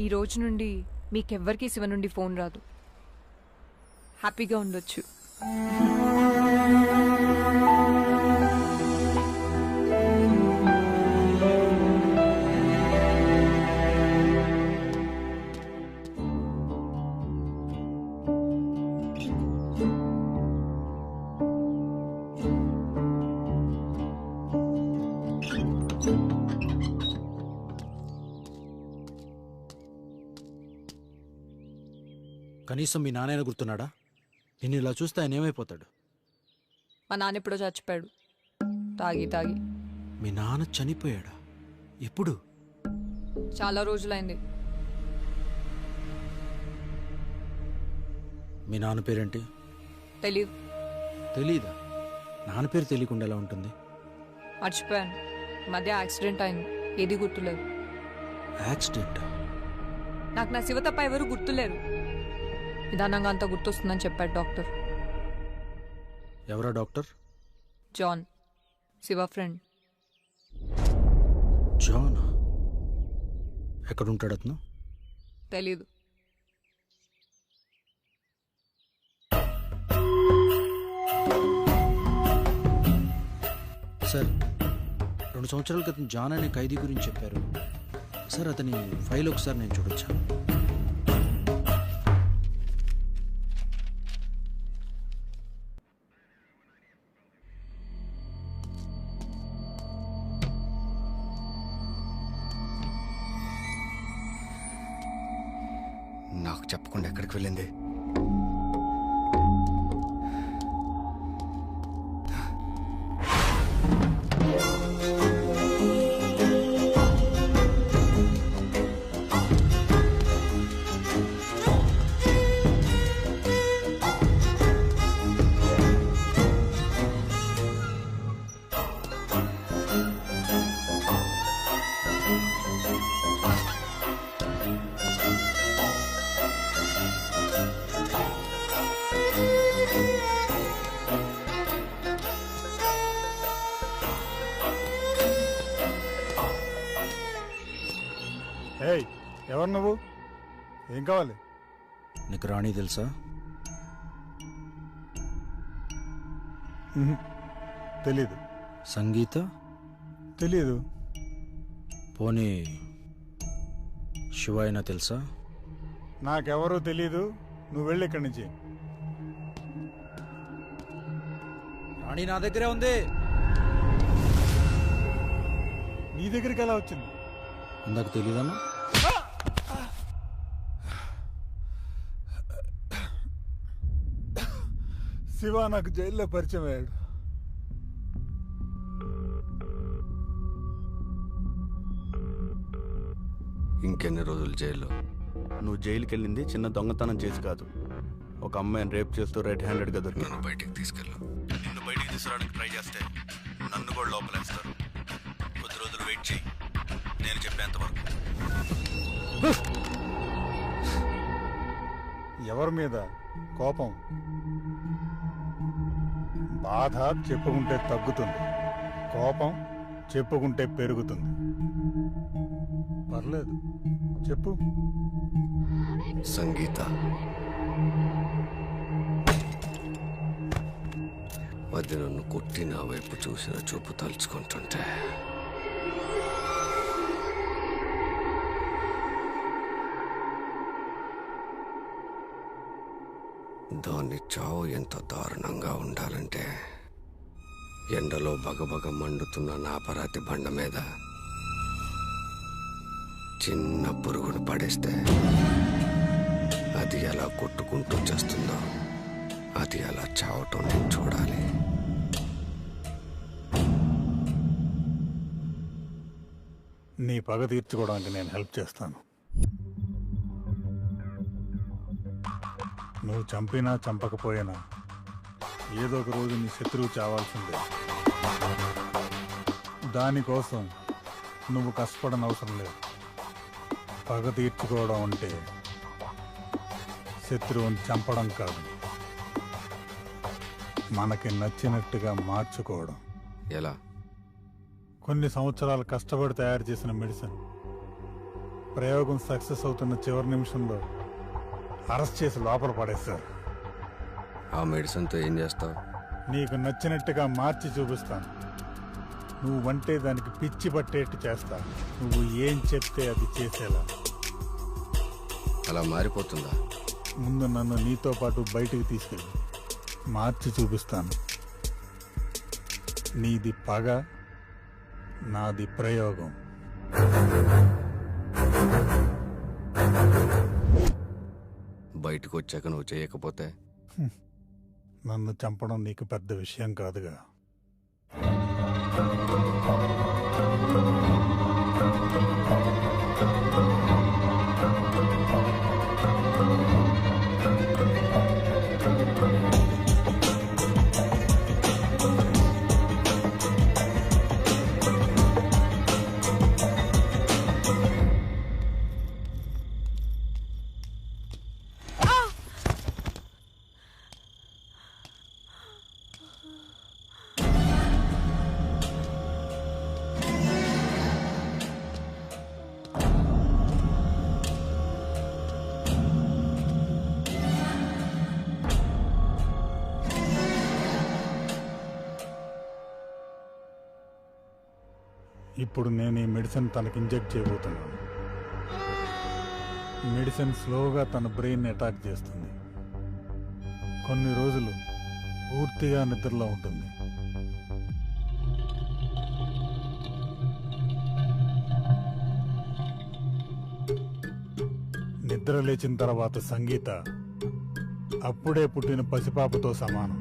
ఈ రోజు నుండి మీకెవ్వరికీ శివ నుండి ఫోన్ రాదు. హ్యాపీగా ఉండొచ్చు. కనీసం మీ నాన్న గుర్తున్నాడా? నిన్ను ఇలా చూస్తే ఆయన ఏమైపోతాడు? మా నాన్న ఎప్పుడో చచ్చిపోయాడు, తాగి తాగి. మీ నాన్న చనిపోయాడా? ఎప్పుడు? చాలా రోజులైంది. మీ నాన్న పేరేంటి? తెలీదు. తెలీదా? నాన్న పేరు తెలియకుండా ఎలా ఉంటుంది? మర్చిపోయాను. మధ్య యాక్సిడెంట్ అయింది, ఏది గుర్తులేదు. యాక్సిడెంట్? నాకు నా శివ తప్ప ఎవరు గుర్తులేరు. నిదానంగా అంతా గుర్తొస్తుందని చెప్పాడు డాక్టర్. ఎవరా doctor? John. Shiva friend. John ఎక్కడుంటాడు అతను? తెలీదు. సార్ 2 సంవత్సరాల క్రితం జాన్ అనే ఖైదీ గురించి చెప్పారు సార్. అతని ఫైల్ ఒకసారి నేను చూడొచ్చా? నాకు చెప్పకుండా ఎక్కడికి వెళ్ళింది? ఏయ్, ఎవరు నువ్వు? ఏం కావాలి? నీకు రాణి తెలుసా? తెలీదు. సంగీత? తెలీదు. పోనీ శివ అయినా తెలుసా? నాకెవరూ తెలీదు. నువ్వు వెళ్ళి ఇక్కడి నుంచి. రాణి నా దగ్గరే ఉంది. నీ దగ్గరికి ఎలా వచ్చింది? ఇందాక తెలీదన్నా? శివ నాకు జైల్లో పరిచయం అయ్యాడు. ఇంకెన్ని రోజులు జైల్లో? నువ్వు జైలుకి వెళ్ళింది చిన్న దొంగతనం చేసి కాదు, ఒక అమ్మాయిని రేప్ చేస్తూ రెడ్ హ్యాండెడ్గా దొరికి. నన్ను బయటికి తీసుకెళ్ళు. నిన్ను బయటికి తీసుకురావడానికి ట్రై చేస్తే నన్ను కూడా లోపలేస్తారు. కొద్ది రోజులు వెయిట్ చేయి, నేను చెప్పేంత వరకు. ఎవరి మీద కోపం? బాధ చెప్పుకుంటే తగ్గుతుంది, కోపం చెప్పుకుంటే పెరుగుతుంది. పర్లేదు, చెప్పు. సంగీత, అది నన్ను కొట్టి నా వైపు చూసిన చూపు తలుచుకుంటుంటే దాన్ని చావు ఎంత దారుణంగా ఉండాలంటే ఎండలో బగబగ మండుతున్న నా పరాతి బండ మీద చిన్న పురుగును పడేస్తే అది ఎలా కొట్టుకుంటూ చేస్తుందో అది అలా చావటం నేను చూడాలి. నీ పగ తీర్చుకోవడానికి నేను హెల్ప్ చేస్తాను. నువ్వు చంపినా చంపకపోయినా ఏదో ఒక రోజు నీ శత్రువు చావాల్సిందే. దానికోసం నువ్వు కష్టపడని అవసరం లేదు. పగ తీర్చుకోవడం అంటే శత్రువుని చంపడం కాదు, మనకి నచ్చినట్టుగా మార్చుకోవడం. ఎలా? కొన్ని సంవత్సరాలు కష్టపడి తయారు చేసిన మెడిసిన్ ప్రయోగం సక్సెస్ అవుతున్న చివరి నిమిషంలో అరెస్ట్ చేసి లోపల పడేస్తారు. ఆ మెడిసిన్తో ఏం చేస్తావు? నీకు నచ్చినట్టుగా మార్చి చూపిస్తాను. నువ్వంటే దానికి పిచ్చి పట్టేట్టు చేస్తా. నువ్వు ఏం చెప్తే అది చేసేలా. అలా మారిపోతుందా? ముందు నన్ను నీతో పాటు బయటికి తీసుకెళ్ళి మార్చి చూపిస్తాను. నీది పగ, నాది ప్రయోగం. బయటకు వచ్చాక నువ్వు చేయకపోతే? నన్ను చంపడం నీకు పెద్ద విషయం కాదుగా. ఇప్పుడు నేను ఈ మెడిసిన్ తనకి ఇంజెక్ట్ చేయబోతున్నాను. మెడిసిన్ స్లోగా తన బ్రెయిన్ అటాక్ చేస్తుంది. కొన్ని రోజులు పూర్తిగా నిద్రలో ఉంటుంది. నిద్ర లేచిన తర్వాత సంగీత అప్పుడే పుట్టిన పసిపాపతో సమానం.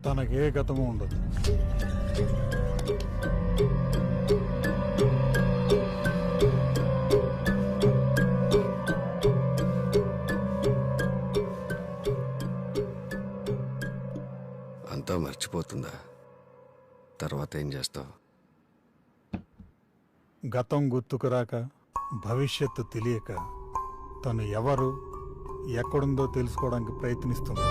తనకే గతము ఉండదు. అంతా మర్చిపోతుందా? తర్వాత ఏం చేస్తావు? గతం గుర్తుకురాక, భవిష్యత్తు తెలియక తను ఎవరు, ఎక్కడుందో తెలుసుకోవడానికి ప్రయత్నిస్తుంది.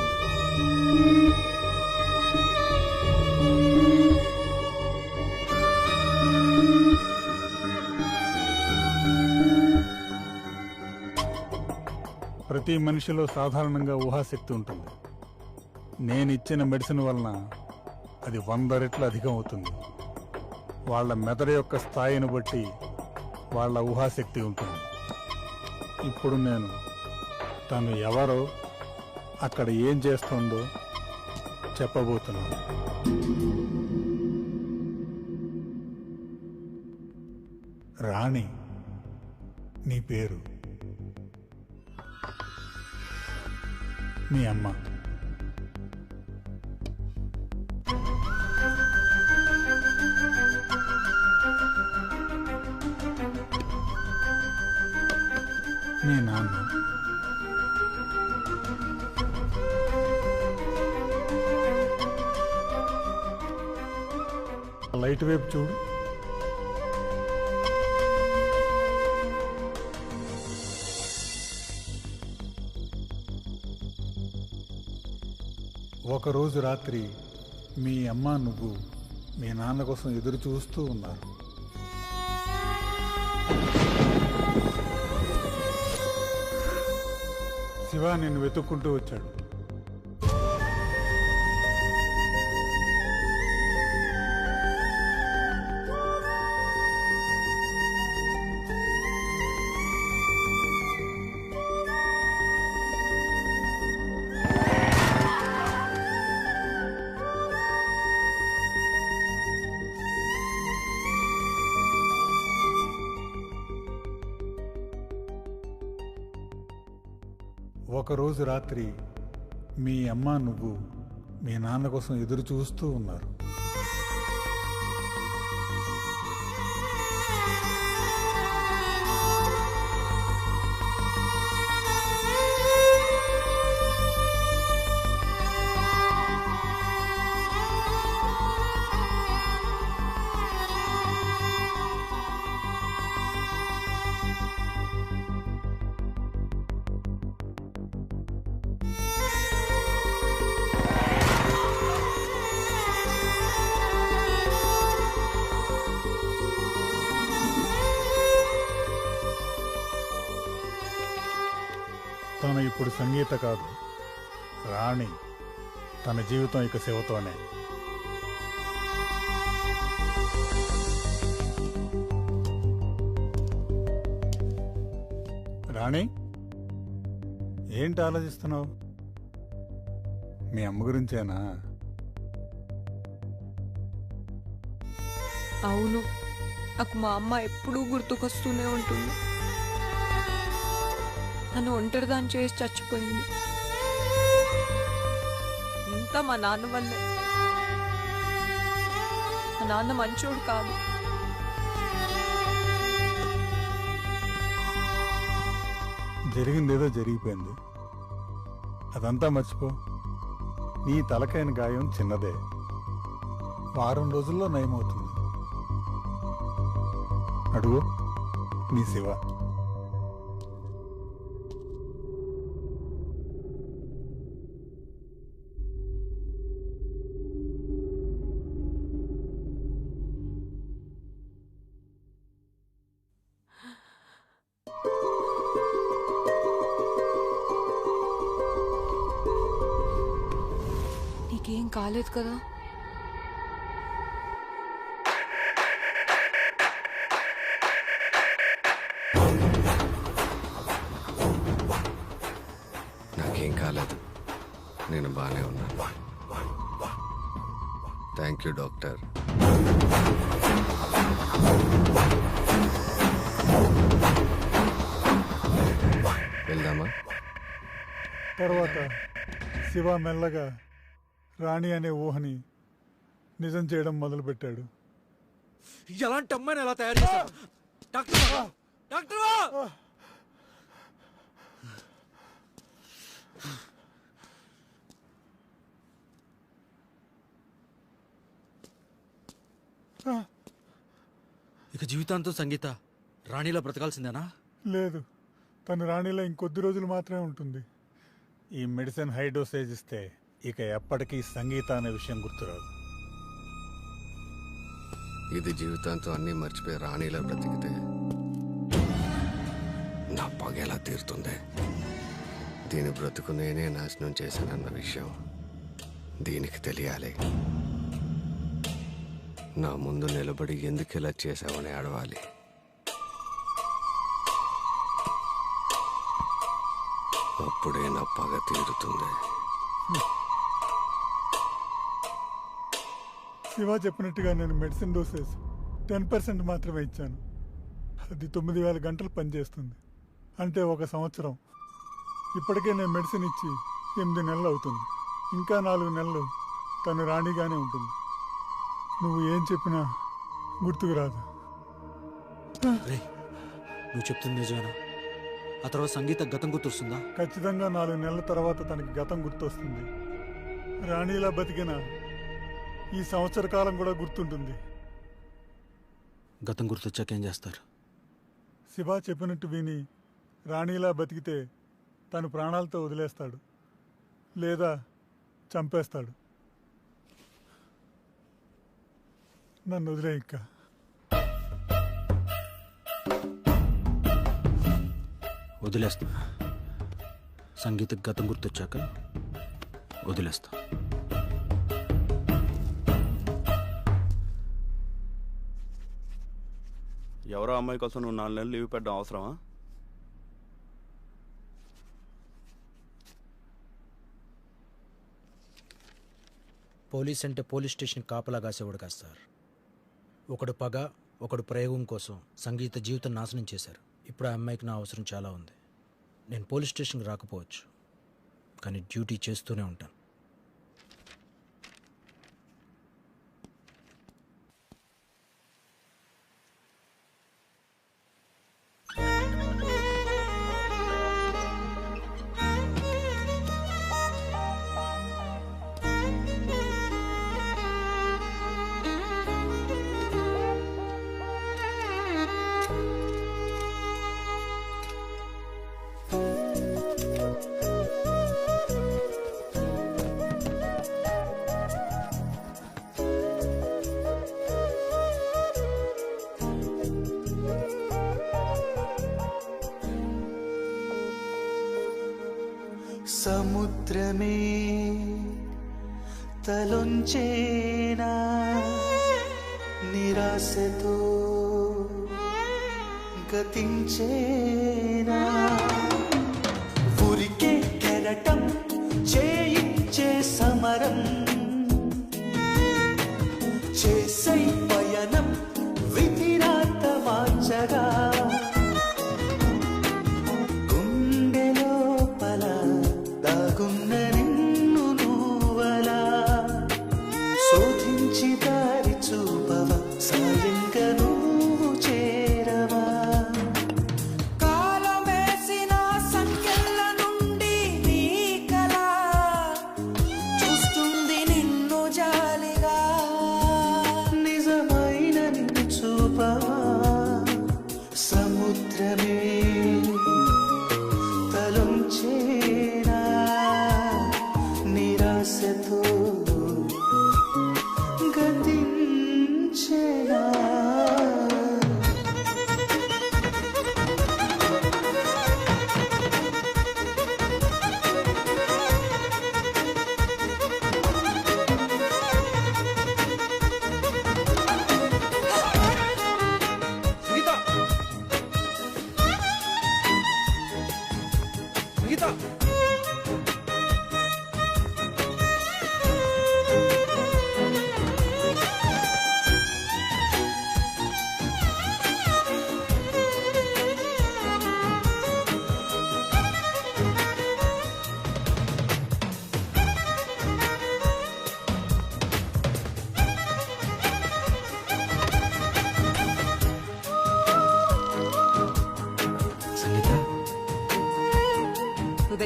ప్రతి మనిషిలో సాధారణంగా ఊహాశక్తి ఉంటుంది. నేనిచ్చిన మెడిసిన్ వలన అది 100 రెట్లు అధికం అవుతుంది. వాళ్ళ మెదడు యొక్క స్థాయిని బట్టి వాళ్ళ ఊహాశక్తి ఉంటుంది. ఇప్పుడు నేను తను ఎవరో, అక్కడ ఏం చేస్తుందో చెప్పబోతున్నాను. రాణి నీ పేరు. మీ అమ్మ. మీ నాన్న. లైట్ వైపు చూడు. ఒకరోజు రాత్రి మీ అమ్మ నువ్వు మీ నాన్న కోసం ఎదురు చూస్తూ ఉన్నారు. శివ నిన్ను వెతుక్కుంటూ వచ్చాడు. ఒకరోజు రాత్రి మీ అమ్మ నువ్వు మీ నాన్న కోసం ఎదురు చూస్తూ ఉన్నారు. తను ఇప్పుడు సంగీత కాదు, రాణి. తన జీవితం ఇక శివతోనే. రాణి, ఏంటి ఆలోచిస్తున్నావు? మీ అమ్మ గురించేనా? అవును, నాకు మా అమ్మ ఎప్పుడూ గుర్తుకొస్తూనే ఉంటుంది. తను ఒంటరిదాన్ని చేసి చచ్చిపోయింది. ఇంతా మా నాన్న వల్లే. మా నాన్న మంచోడు కాదు. జరిగిందేదో జరిగిపోయింది, అదంతా మర్చిపో. నీ తలకైన గాయం చిన్నదే, వారం రోజుల్లో నయమవుతుంది. అడుగు, నీ శివ. కాలేదు కదా? నాకేం కాలేదు, నేను బాగానే ఉన్నాను. Thank you doctor. వెళ్దామా? తర్వాత శివ మెల్లగా రాణి అనే ఊహని నిజం చేయడం మొదలుపెట్టాడు. ఎలాంటి అమ్మాయిని ఎలా తయారు చేశారు డాక్టర్? డాక్టర్ ఇక జీవితాంతం సంగీత రాణిలా బ్రతకాల్సిందేనా? లేదు, తను రాణిలో ఇంకొద్ది రోజులు మాత్రమే ఉంటుంది. ఈ మెడిసిన్ హై డోసేజ్ ఇస్తే ఇక ఎప్పటికీ సంగీత అనే విషయం గుర్తురాదు. ఇది జీవితాంతం అన్నీ మర్చిపోయి రాణిలా బ్రతికితే నా పగ ఎలా తీరుతుంది? దీని బ్రతుకు నేనే నాశనం చేశానన్న విషయం దీనికి తెలియాలి. నా ముందు నిలబడి ఎందుకు ఇలా చేశావని అడవాలి. అప్పుడే నా పగ తీరుతుంది. శివ చెప్పినట్టుగా నేను మెడిసిన్ డోసేజ్ 10% మాత్రమే ఇచ్చాను. అది 9000 గంటలు పనిచేస్తుంది, అంటే 1 సంవత్సరం. ఇప్పటికే నేను మెడిసిన్ ఇచ్చి 8 నెలలు అవుతుంది. ఇంకా 4 నెలలు తను రాణిగానే ఉంటుంది. నువ్వు ఏం చెప్పినా గుర్తుకు రాదు. నువ్వు చెప్తుంది నిజమేనా? ఆ తర్వాత సంగీత గతం గుర్తొస్తుందా? ఖచ్చితంగా 4 నెలల తర్వాత తనకి గతం గుర్తొస్తుంది. రాణిలా బతికిన ఈ సంవత్సర కాలం కూడా గుర్తుంటుంది. గతం గుర్తొచ్చాక ఏం చేస్తారు? శివ చెప్పినట్టు విని రాణిలా బతికితే తను ప్రాణాలతో వదిలేస్తాడు, లేదా చంపేస్తాడు. నన్ను వదిలే ఇంకా. వదిలేస్తా. సంగీత గతం గుర్తొచ్చాక వదిలేస్తా. ఎవరో అమ్మాయి కోసం నువ్వు 4 నెలలు లీవ్ పెట్టడం అవసరమా? పోలీస్ అంటే పోలీస్ స్టేషన్ కాపలా కాసేవాడు కాదు సార్. ఒకడు పగ, ఒకడు ప్రయోగం కోసం సంగీత జీవితం నాశనం చేశారు. ఇప్పుడు ఆ అమ్మాయికి నా అవసరం చాలా ఉంది. నేను పోలీస్ స్టేషన్కి రాకపోవచ్చు, కానీ డ్యూటీ చేస్తూనే ఉంటాను. సముద్రమే తలొంచేనా నిరాశతో గతించేనా ఊరికే కెరటం చేయించే సమరం చేసై పయనం విధిరాత మార్చగా దాగున్న నిన్ను నువ్వలా శోధించి దారి చూపవ సాయంగా నువ్వు చేరవా కాలమేసిన సంఖ్యల నుండి నీ కళ చూస్తుంది నిన్ను జాలిగా నిజం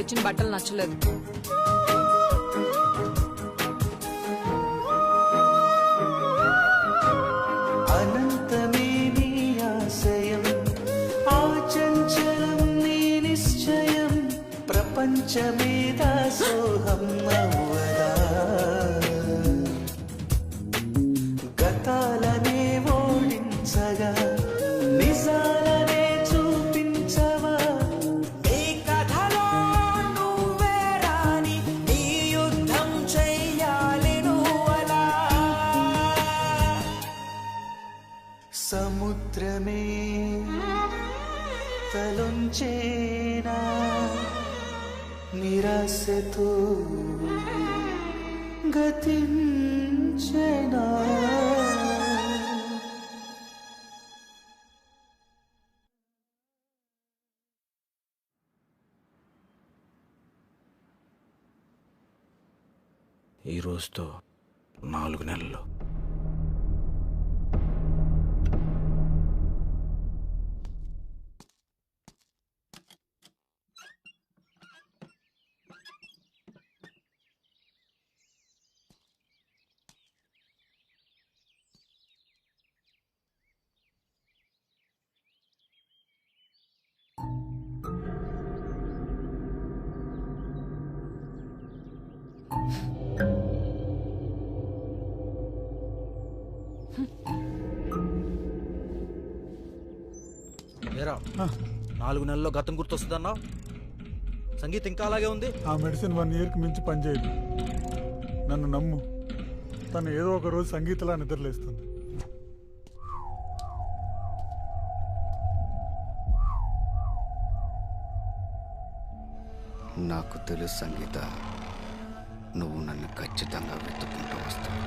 తెచ్చిన బట్టలు నచ్చలేదు. అనంతమే నీ ఆశయం, ఆచంచలం నీ నిశ్చయం, ప్రపంచమే దాసోహం అవ్వదా, గతాలనే ఓడించగా నిజాలనే చూపించవా, నీ కథలో నువ్వే రాని నీ యుద్ధం చెయ్యాలి నువ్వలా, సముద్రమే తలొంచేనా నిరాశతో గతించేనా. ఈ రోజుతో 4 నెలలు. ఏరా 4 నెలల్లో గతం గుర్తొస్తుందన్నావు, సంగీతం ఇంకా అలాగే ఉంది. ఆ మెడిసిన్ 1 ఇయర్కి మించి పనిచేయదు. నన్ను నమ్ము, తను ఏదో ఒక రోజు సంగీతలా నిద్రలేస్తుంది. నాకు తెలుసు సంగీత, నువ్వు నన్ను ఖచ్చితంగా వెతుక్కుంటూ వస్తావు.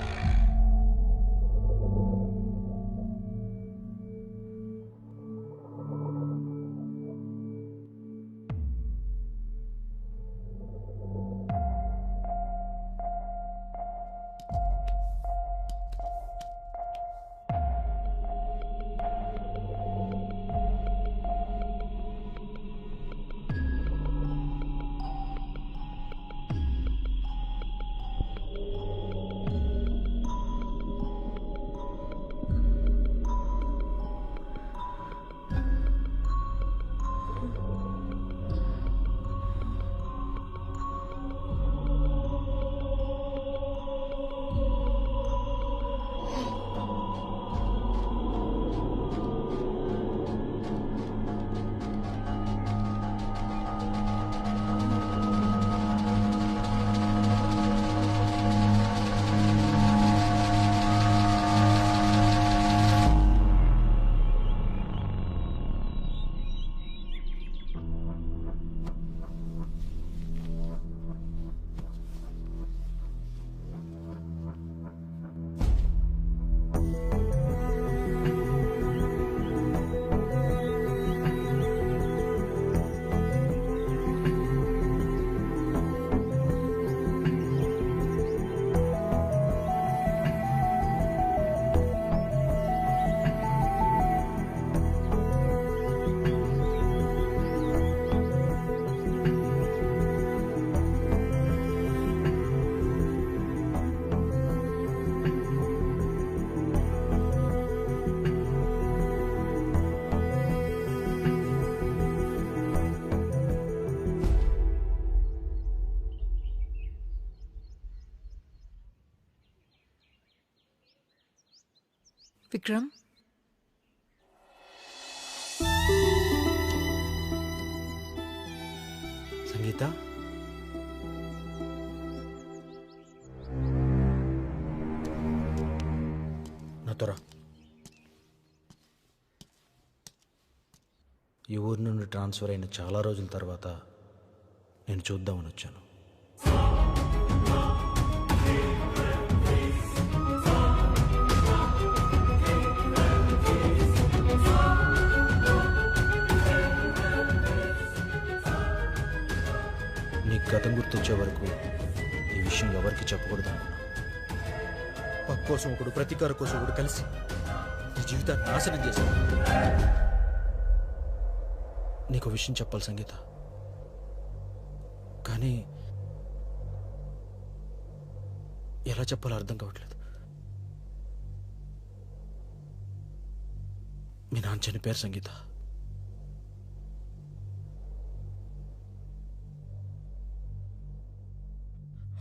విక్రమ్, సంగీత, నాతో రా. ఈ ఊరి నుండి ట్రాన్స్ఫర్ అయిన చాలా రోజుల తర్వాత నేను చూద్దామని వచ్చాను. నీకు గతం గుర్తొచ్చే వరకు ఈ విషయం ఎవరికి చెప్పకూడదు అనుకున్నా. పక్క కోసం ఒకడు, ప్రతీకార కోసం ఒకడు కలిసి నీ జీవితాన్ని నాశనం చేశాడు. నీకు విషయం చెప్పాలి సంగీత. కానీ ఎలా చెప్పాలో అర్థం కావట్లేదు. మీ నాన్న చనిపోయారు సంగీత.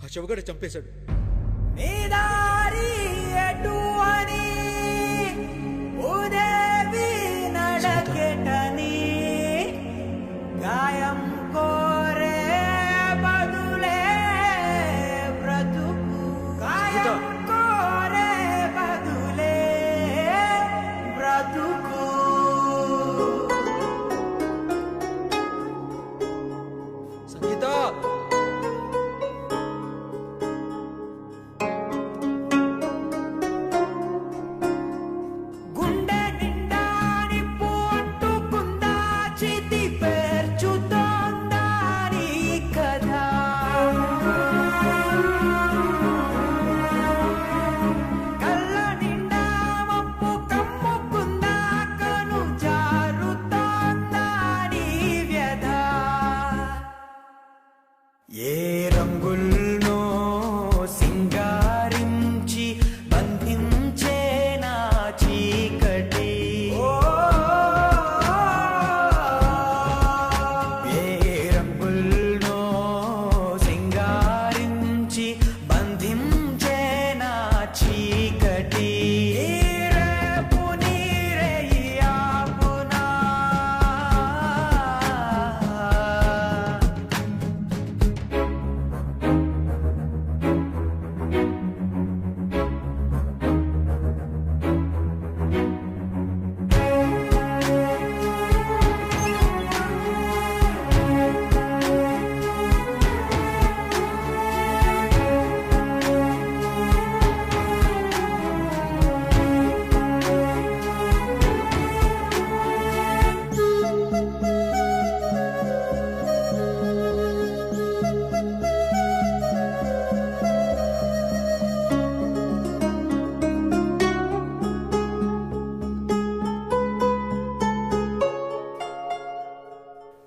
ఆ చెవగడ చంపేశాడు. గాయం కోరే బదులే బ్రతుకు, గాయం కోరే బదులే బ్రతుకు. సంగీత గుండె నిండా నిప్పు అంటుకుందా, చితి పేర్చుతోందా నీ కథ. కళ్ళ నిండా మప్పు కమ్ముకుందా, కను జారుతోందా నీ వ్యధ. ఏ రంగుల్నో సింగారించి బంధించే నా చీకటి, ఏ రంగుల్నో సింగారించి బంధించే నా చీకటి. రేపు నీరే ఆపునా,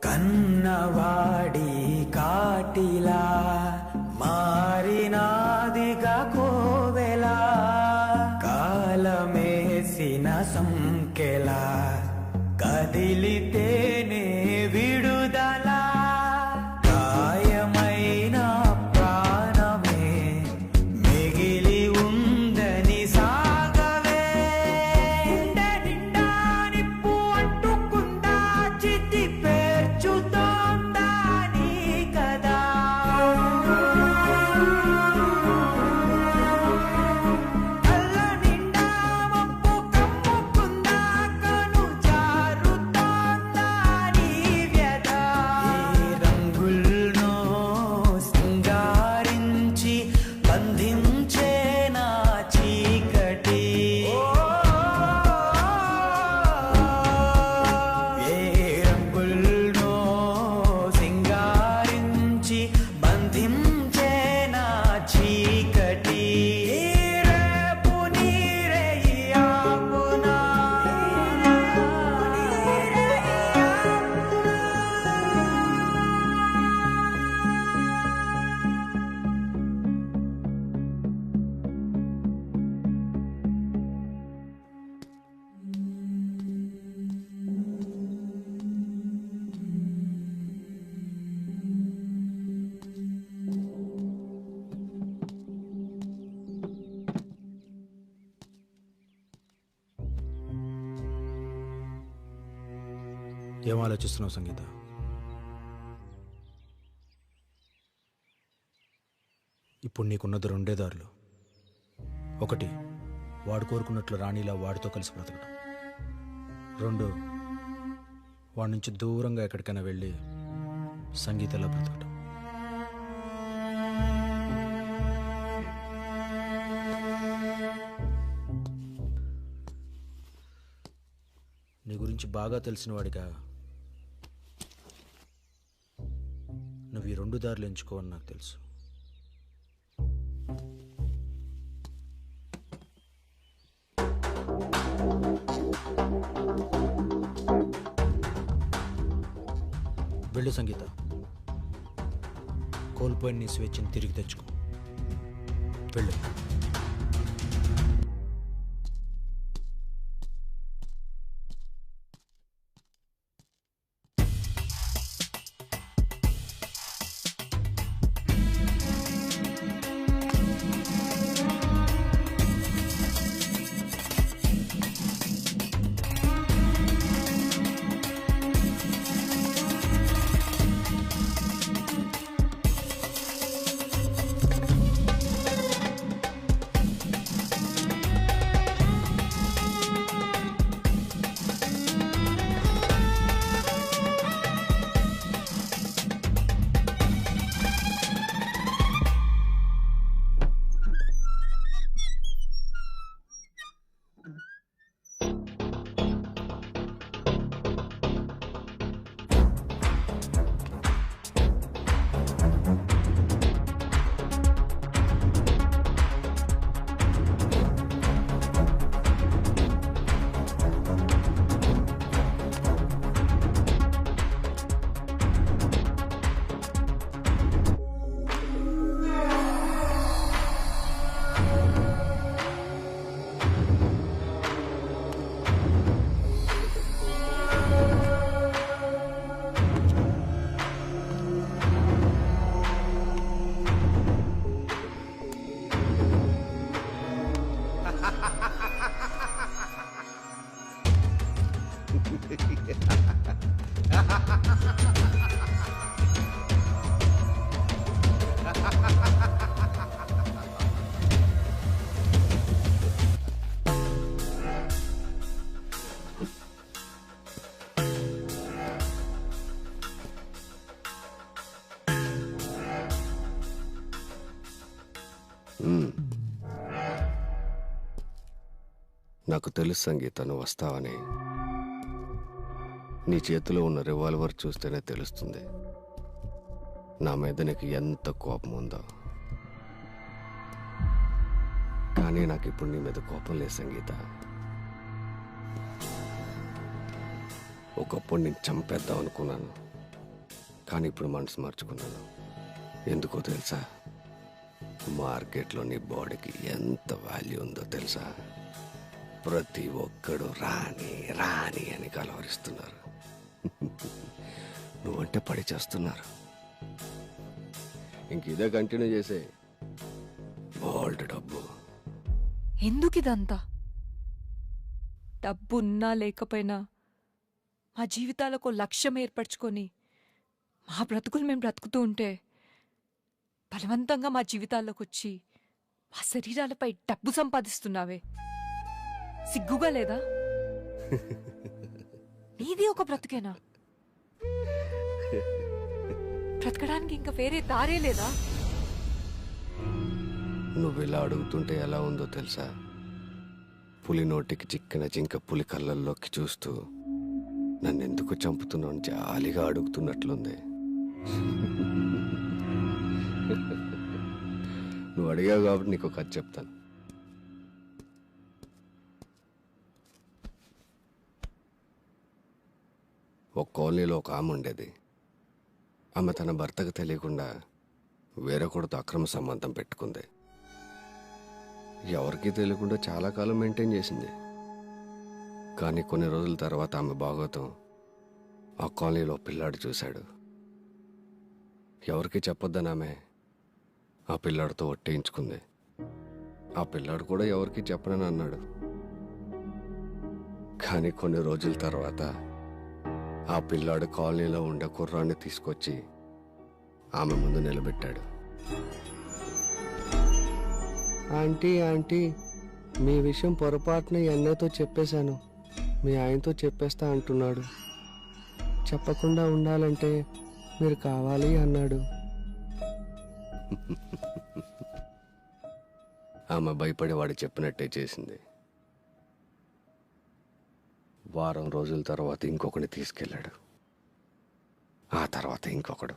కన్నవాడి కాటిలా మారినాదిగా కోవెలా, కాలమేసిన సంకెలా కదిలితేనే విడుదల. గాయమైన ప్రాణమే మిగిలి ఉందని సాగవే. గుండె నిండా నిప్పు అంటుకుందా, చితి పేర్చుతోందా నీ కదా. కళ్ళ నిండా మప్పు కమ్ముకుందా, కను జారుతోందా నీ వ్యధ. ఏ రంగుల్నో సింగారించి బంధించే నా చీకటి, ఏ రంగుల్నో సింగారించి బంధించే నా చీకటి. రేపు నీరే ఆపునా, ఏం ఆలోచిస్తున్నావు సంగీత? ఇప్పుడు నీకున్నది రెండే దారులు. ఒకటి, వాడు కోరుకున్నట్లు రాణిలా వాడితో కలిసి బ్రతకడం. రెండు, వాడి నుంచి దూరంగా ఎక్కడికైనా వెళ్ళి సంగీతలా బ్రతకడం. నీ గురించి బాగా తెలిసిన వాడిగా నువ్వు ఈ రెండు దారులు ఎంచుకోవని నాకు తెలుసు. వెళ్ళు సంగీత. కోల్పోయిన నీ స్వేచ్ఛను తిరిగి తెచ్చుకో. వెళ్ళు. నాకు తెలుసు సంగీత, నువ్వు వస్తావని. నీ చేతిలో ఉన్న రివాల్వర్ చూస్తేనే తెలుస్తుంది నా మీద నీకు ఎంత కోపం ఉందో. కానీ నాకు ఇప్పుడు నీ మీద కోపం లేదు సంగీత. ఒకప్పుడు నేను చంపేద్దాం అనుకున్నాను, కానీ ఇప్పుడు మనసు మార్చుకున్నాను. ఎందుకో తెలుసా? మార్కెట్లో నీ బాడీకి ఎంత వాల్యూ ఉందో తెలుసా? ప్రతి ఒక్కడు రాణి రాణి అని కలవరిస్తున్నారు. నువ్వంటే పడి చేస్తున్నారు. ఇంక ఇదే కంటిన్యూ చేసే. బోల్డ్ డబ్బు. ఎందుకు ఇదంతా? డబ్బు ఉన్నా లేకపోయినా మా జీవితాలకు లక్ష్యం ఏర్పరచుకొని మా బ్రతుకులు మేము బ్రతుకుతూ ఉంటే బలవంతంగా మా జీవితాల్లోకి వచ్చి మా శరీరాలపై డబ్బు సంపాదిస్తున్నావే, సిగ్గుగా లేదా? నీది ఒక బ్రతుకేనా? బ్రతకడానికి ఇంకా వేరే దారే లేదా? నువ్వు ఇలా అడుగుతుంటే ఎలా ఉందో తెలుసా? పులి నోటికి చిక్కిన జింక పులి కళ్ళల్లోకి చూస్తూ నన్ను ఎందుకు చంపుతున్నావు జాలిగా అడుగుతున్నట్లుంది. నువ్వు అడిగావు కాబట్టి నీకు కథ చెప్తాను. ఒక కాలనీలో ఒక ఆమె ఉండేది. ఆమె తన భర్తకు తెలియకుండా వేరొకడితో అక్రమ సంబంధం పెట్టుకుంది. ఎవరికీ తెలియకుండా చాలా కాలం మెయింటైన్ చేసింది. కానీ కొన్ని రోజుల తర్వాత ఆమె భాగవతం ఆ కాలనీలో పిల్లాడు చూశాడు. ఎవరికి చెప్పొద్దని ఆమె ఆ పిల్లాడితో ఒట్టేయించుకుంది. ఆ పిల్లాడు కూడా ఎవరికి చెప్పనని అన్నాడు. కానీ కొన్ని రోజుల తర్వాత ఆ పిల్లాడు కాలనీలో ఉండే కుర్రాన్ని తీసుకొచ్చి ఆమె ముందు నిలబెట్టాడు. ఆంటీ ఆంటీ, మీ విషయం పొరపాటున అన్నయ్యతో చెప్పేశాను, మీ ఆయనతో చెప్పేస్తా అంటున్నాడు. చెప్పకుండా ఉండాలంటే మీరు కావాలి అన్నాడు. ఆమె భయపడి వాడు చెప్పినట్టే చేసింది. వారం రోజుల తర్వాత ఇంకొకటి తీసుకెళ్ళాడు. ఆ తర్వాత ఇంకొకడు.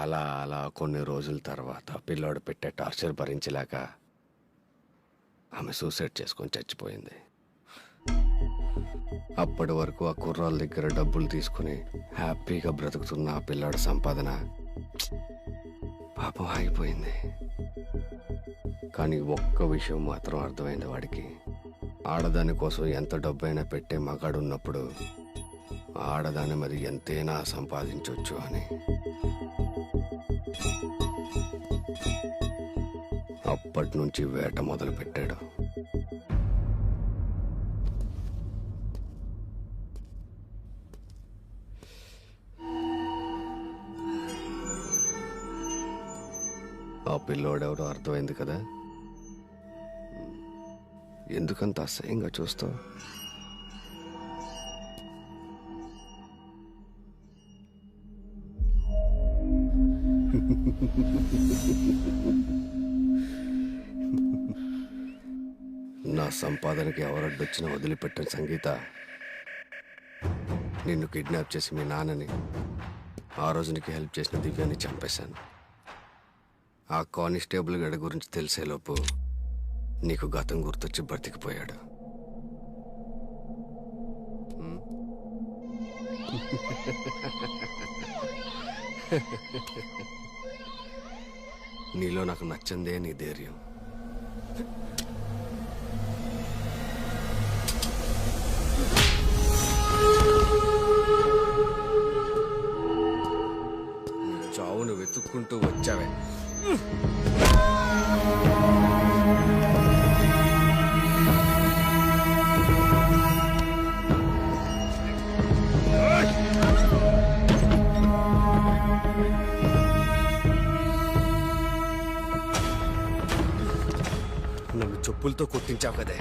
అలా అలా కొన్ని రోజుల తర్వాత పిల్లాడు పెట్టే టార్చర్ భరించలేక ఆమె సూసైడ్ చేసుకొని చచ్చిపోయింది. అప్పటి వరకు ఆ కుర్రాళ్ళ దగ్గర డబ్బులు తీసుకుని హ్యాపీగా బ్రతుకుతున్న ఆ పిల్లాడు సంపాదన పాపం ఆగిపోయింది. కానీ ఒక్క విషయం మాత్రం అర్థమైంది వాడికి. ఆడదాని కోసం ఎంత డబ్బైనా పెట్టే మగాడు ఉన్నప్పుడు ఆడదాన్ని మరి ఎంతైనా సంపాదించవచ్చు అని. అప్పటి నుంచి వేట మొదలు పెట్టాడు. ఆ పిల్లోడెవరో అర్థమైంది కదా. ఎందుకంత అసహ్యంగా చూస్తావు? నా సంపాదనకి ఎవరడ్డొచ్చినా వదిలిపెట్టిన సంగీత, నిన్ను కిడ్నాప్ చేసి మీ నాన్నని, ఆ రోజు నీకు హెల్ప్ చేసిన దివ్యాన్ని చంపేశాను. ఆ కానిస్టేబుల్ గడి గురించి తెలిసేలోపు నీకు గతం గుర్తొచ్చి బ్రతికిపోయాడు. నీలో నాకు నచ్చిందే నీ ధైర్యం. చావును వెతుక్కుంటూ వచ్చావే. నన్ను చెప్పులతో కొట్టించావు కదే.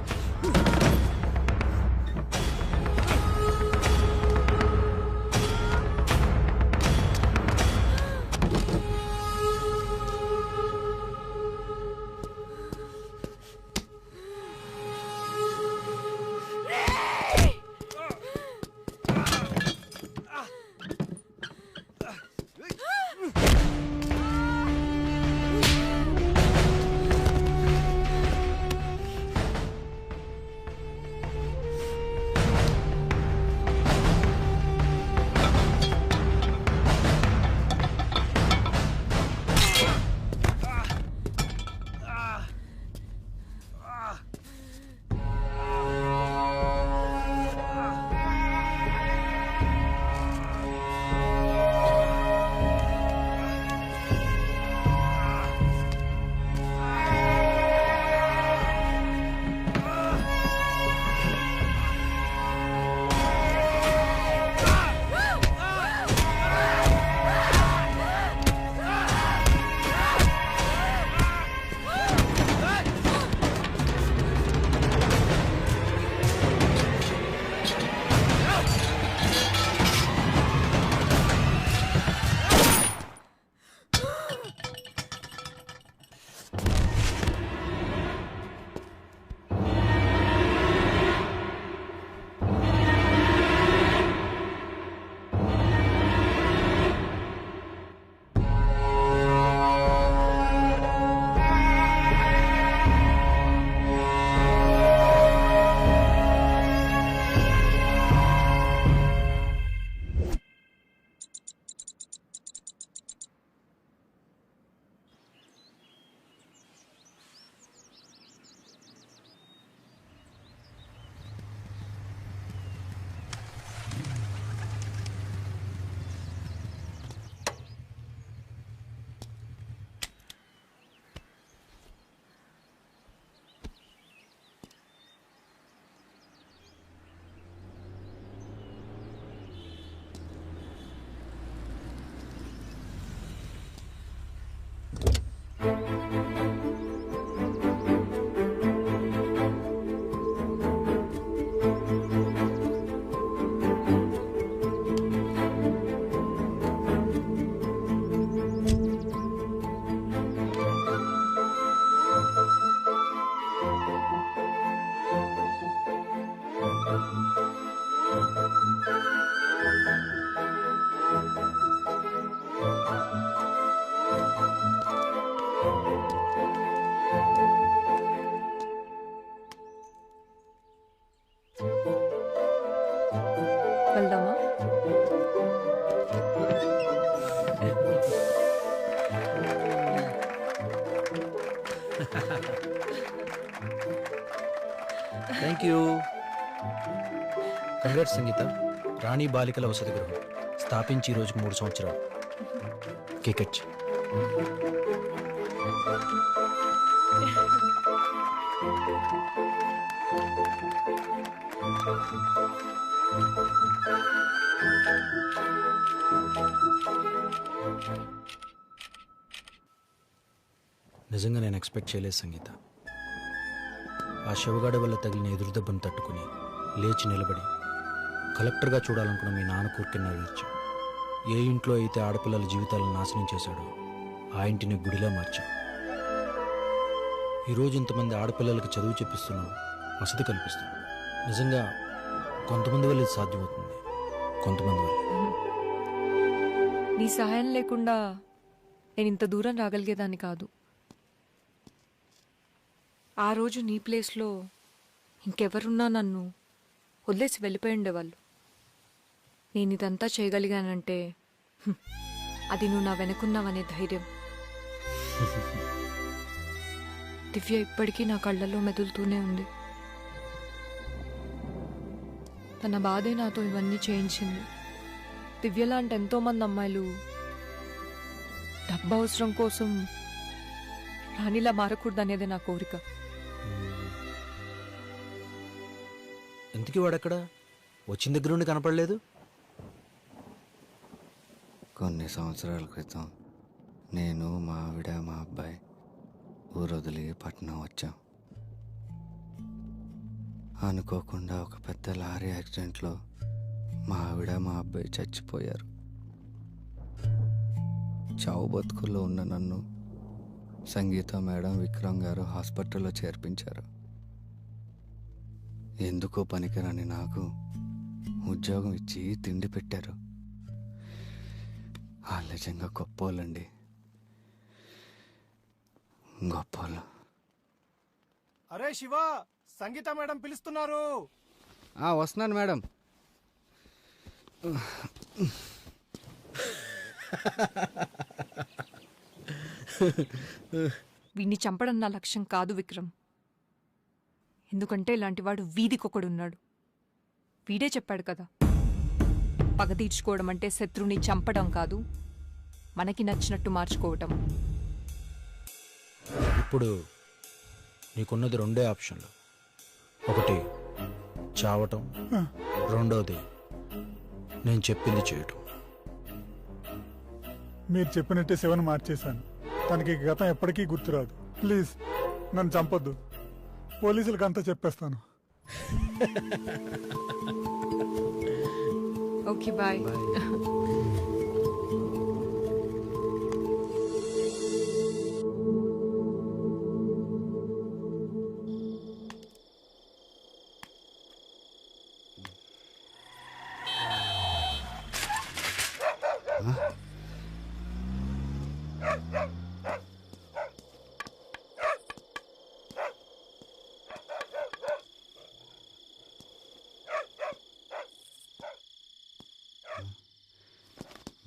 Thank you. కంగ్రాట్స్ సంగీత. రాణి బాలికల వసతి గృహం స్థాపించి ఈ రోజుకు 3 సంవత్సరాలు. కేకెచ్. నిజంగా నేను ఎక్స్పెక్ట్ చేయలేదు సంగీత. ఆ శవగాడ వల్ల తగిలిన ఎదురుదెబ్బను తట్టుకుని లేచి నిలబడి కలెక్టర్గా చూడాలనుకున్న మీ నాన్న కోరికను నెరవేర్చా. ఏ ఇంట్లో అయితే ఆడపిల్లల జీవితాలను నాశనం చేశాడో ఆ ఇంటిని గుడిలా మార్చా. ఈరోజు ఇంతమంది ఆడపిల్లలకి చదువు చెప్పిస్తున్నావు, వసతి కల్పిస్తున్నావు. నిజంగా కొంతమంది వల్ల ఇది సాధ్యమవుతుంది, కొంతమంది వల్ల. నీ సహాయం లేకుండా నేను ఇంత దూరం రాగలిగేదాన్ని కాదు. ఆ రోజు నీ ప్లేస్లో ఇంకెవరున్నా నన్ను వదిలేసి వెళ్ళిపోయి ఉండేవాళ్ళు. నేను ఇదంతా చేయగలిగానంటే అది నువ్వు నా వెనుకున్నావనే ధైర్యం. దివ్య ఇప్పటికీ నా కళ్ళల్లో మెదులుతూనే ఉంది. తన బాధే నాతో ఇవన్నీ చేయించింది. దివ్య లాంటి ఎంతోమంది అమ్మాయిలు డబ్బు అవసరం కోసం రాణిలా మారకూడదనేదే నా కోరిక. ఎందుకు వాడక్కడ వచ్చిన దగ్గర నుండి కనపడలేదు? కొన్ని సంవత్సరాల క్రితం నేను, మా ఆవిడ, మా అబ్బాయి ఊరు వదిలి పట్నం వచ్చాం. అనుకోకుండా ఒక పెద్ద లారీ యాక్సిడెంట్లో మా ఆవిడ, మా అబ్బాయి చచ్చిపోయారు. చావు బతుకుల్లో ఉన్న నన్ను సంగీత మేడం, విక్రమ్ గారు హాస్పిటల్లో చేర్పించారు. ఎందుకో పనికిరాని నాకు ఉద్యోగం ఇచ్చి తిండి పెట్టారు. వాళ్ళు నిజంగా గొప్పోళ్ళండి, గొప్పోళ్ళు. అరే శివ, సంగీత మేడం పిలుస్తున్నారు. వస్తున్నాను మేడం. వీడిని చంపడం నా లక్ష్యం కాదు విక్రమ్. ఎందుకంటే ఇలాంటివాడు వీధికొకడున్నాడు. వీడే చెప్పాడు కదా, పగ తీర్చుకోవడం అంటే శత్రువుని చంపడం కాదు, మనకి నచ్చినట్టు మార్చుకోవటం. ఇప్పుడు నీకున్నది 2 ఆప్షన్లు. ఒకటి చావటం, రెండోది నేను చెప్పింది చేయటం. మీరు చెప్పినట్టే శివను మార్చేశాను. తనకి గతం ఎప్పటికీ గుర్తురాదు. ప్లీజ్ నన్ను చంపొద్దు. పోలీసులకు అంతా చెప్పేస్తాను. Okay bye.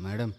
మేడం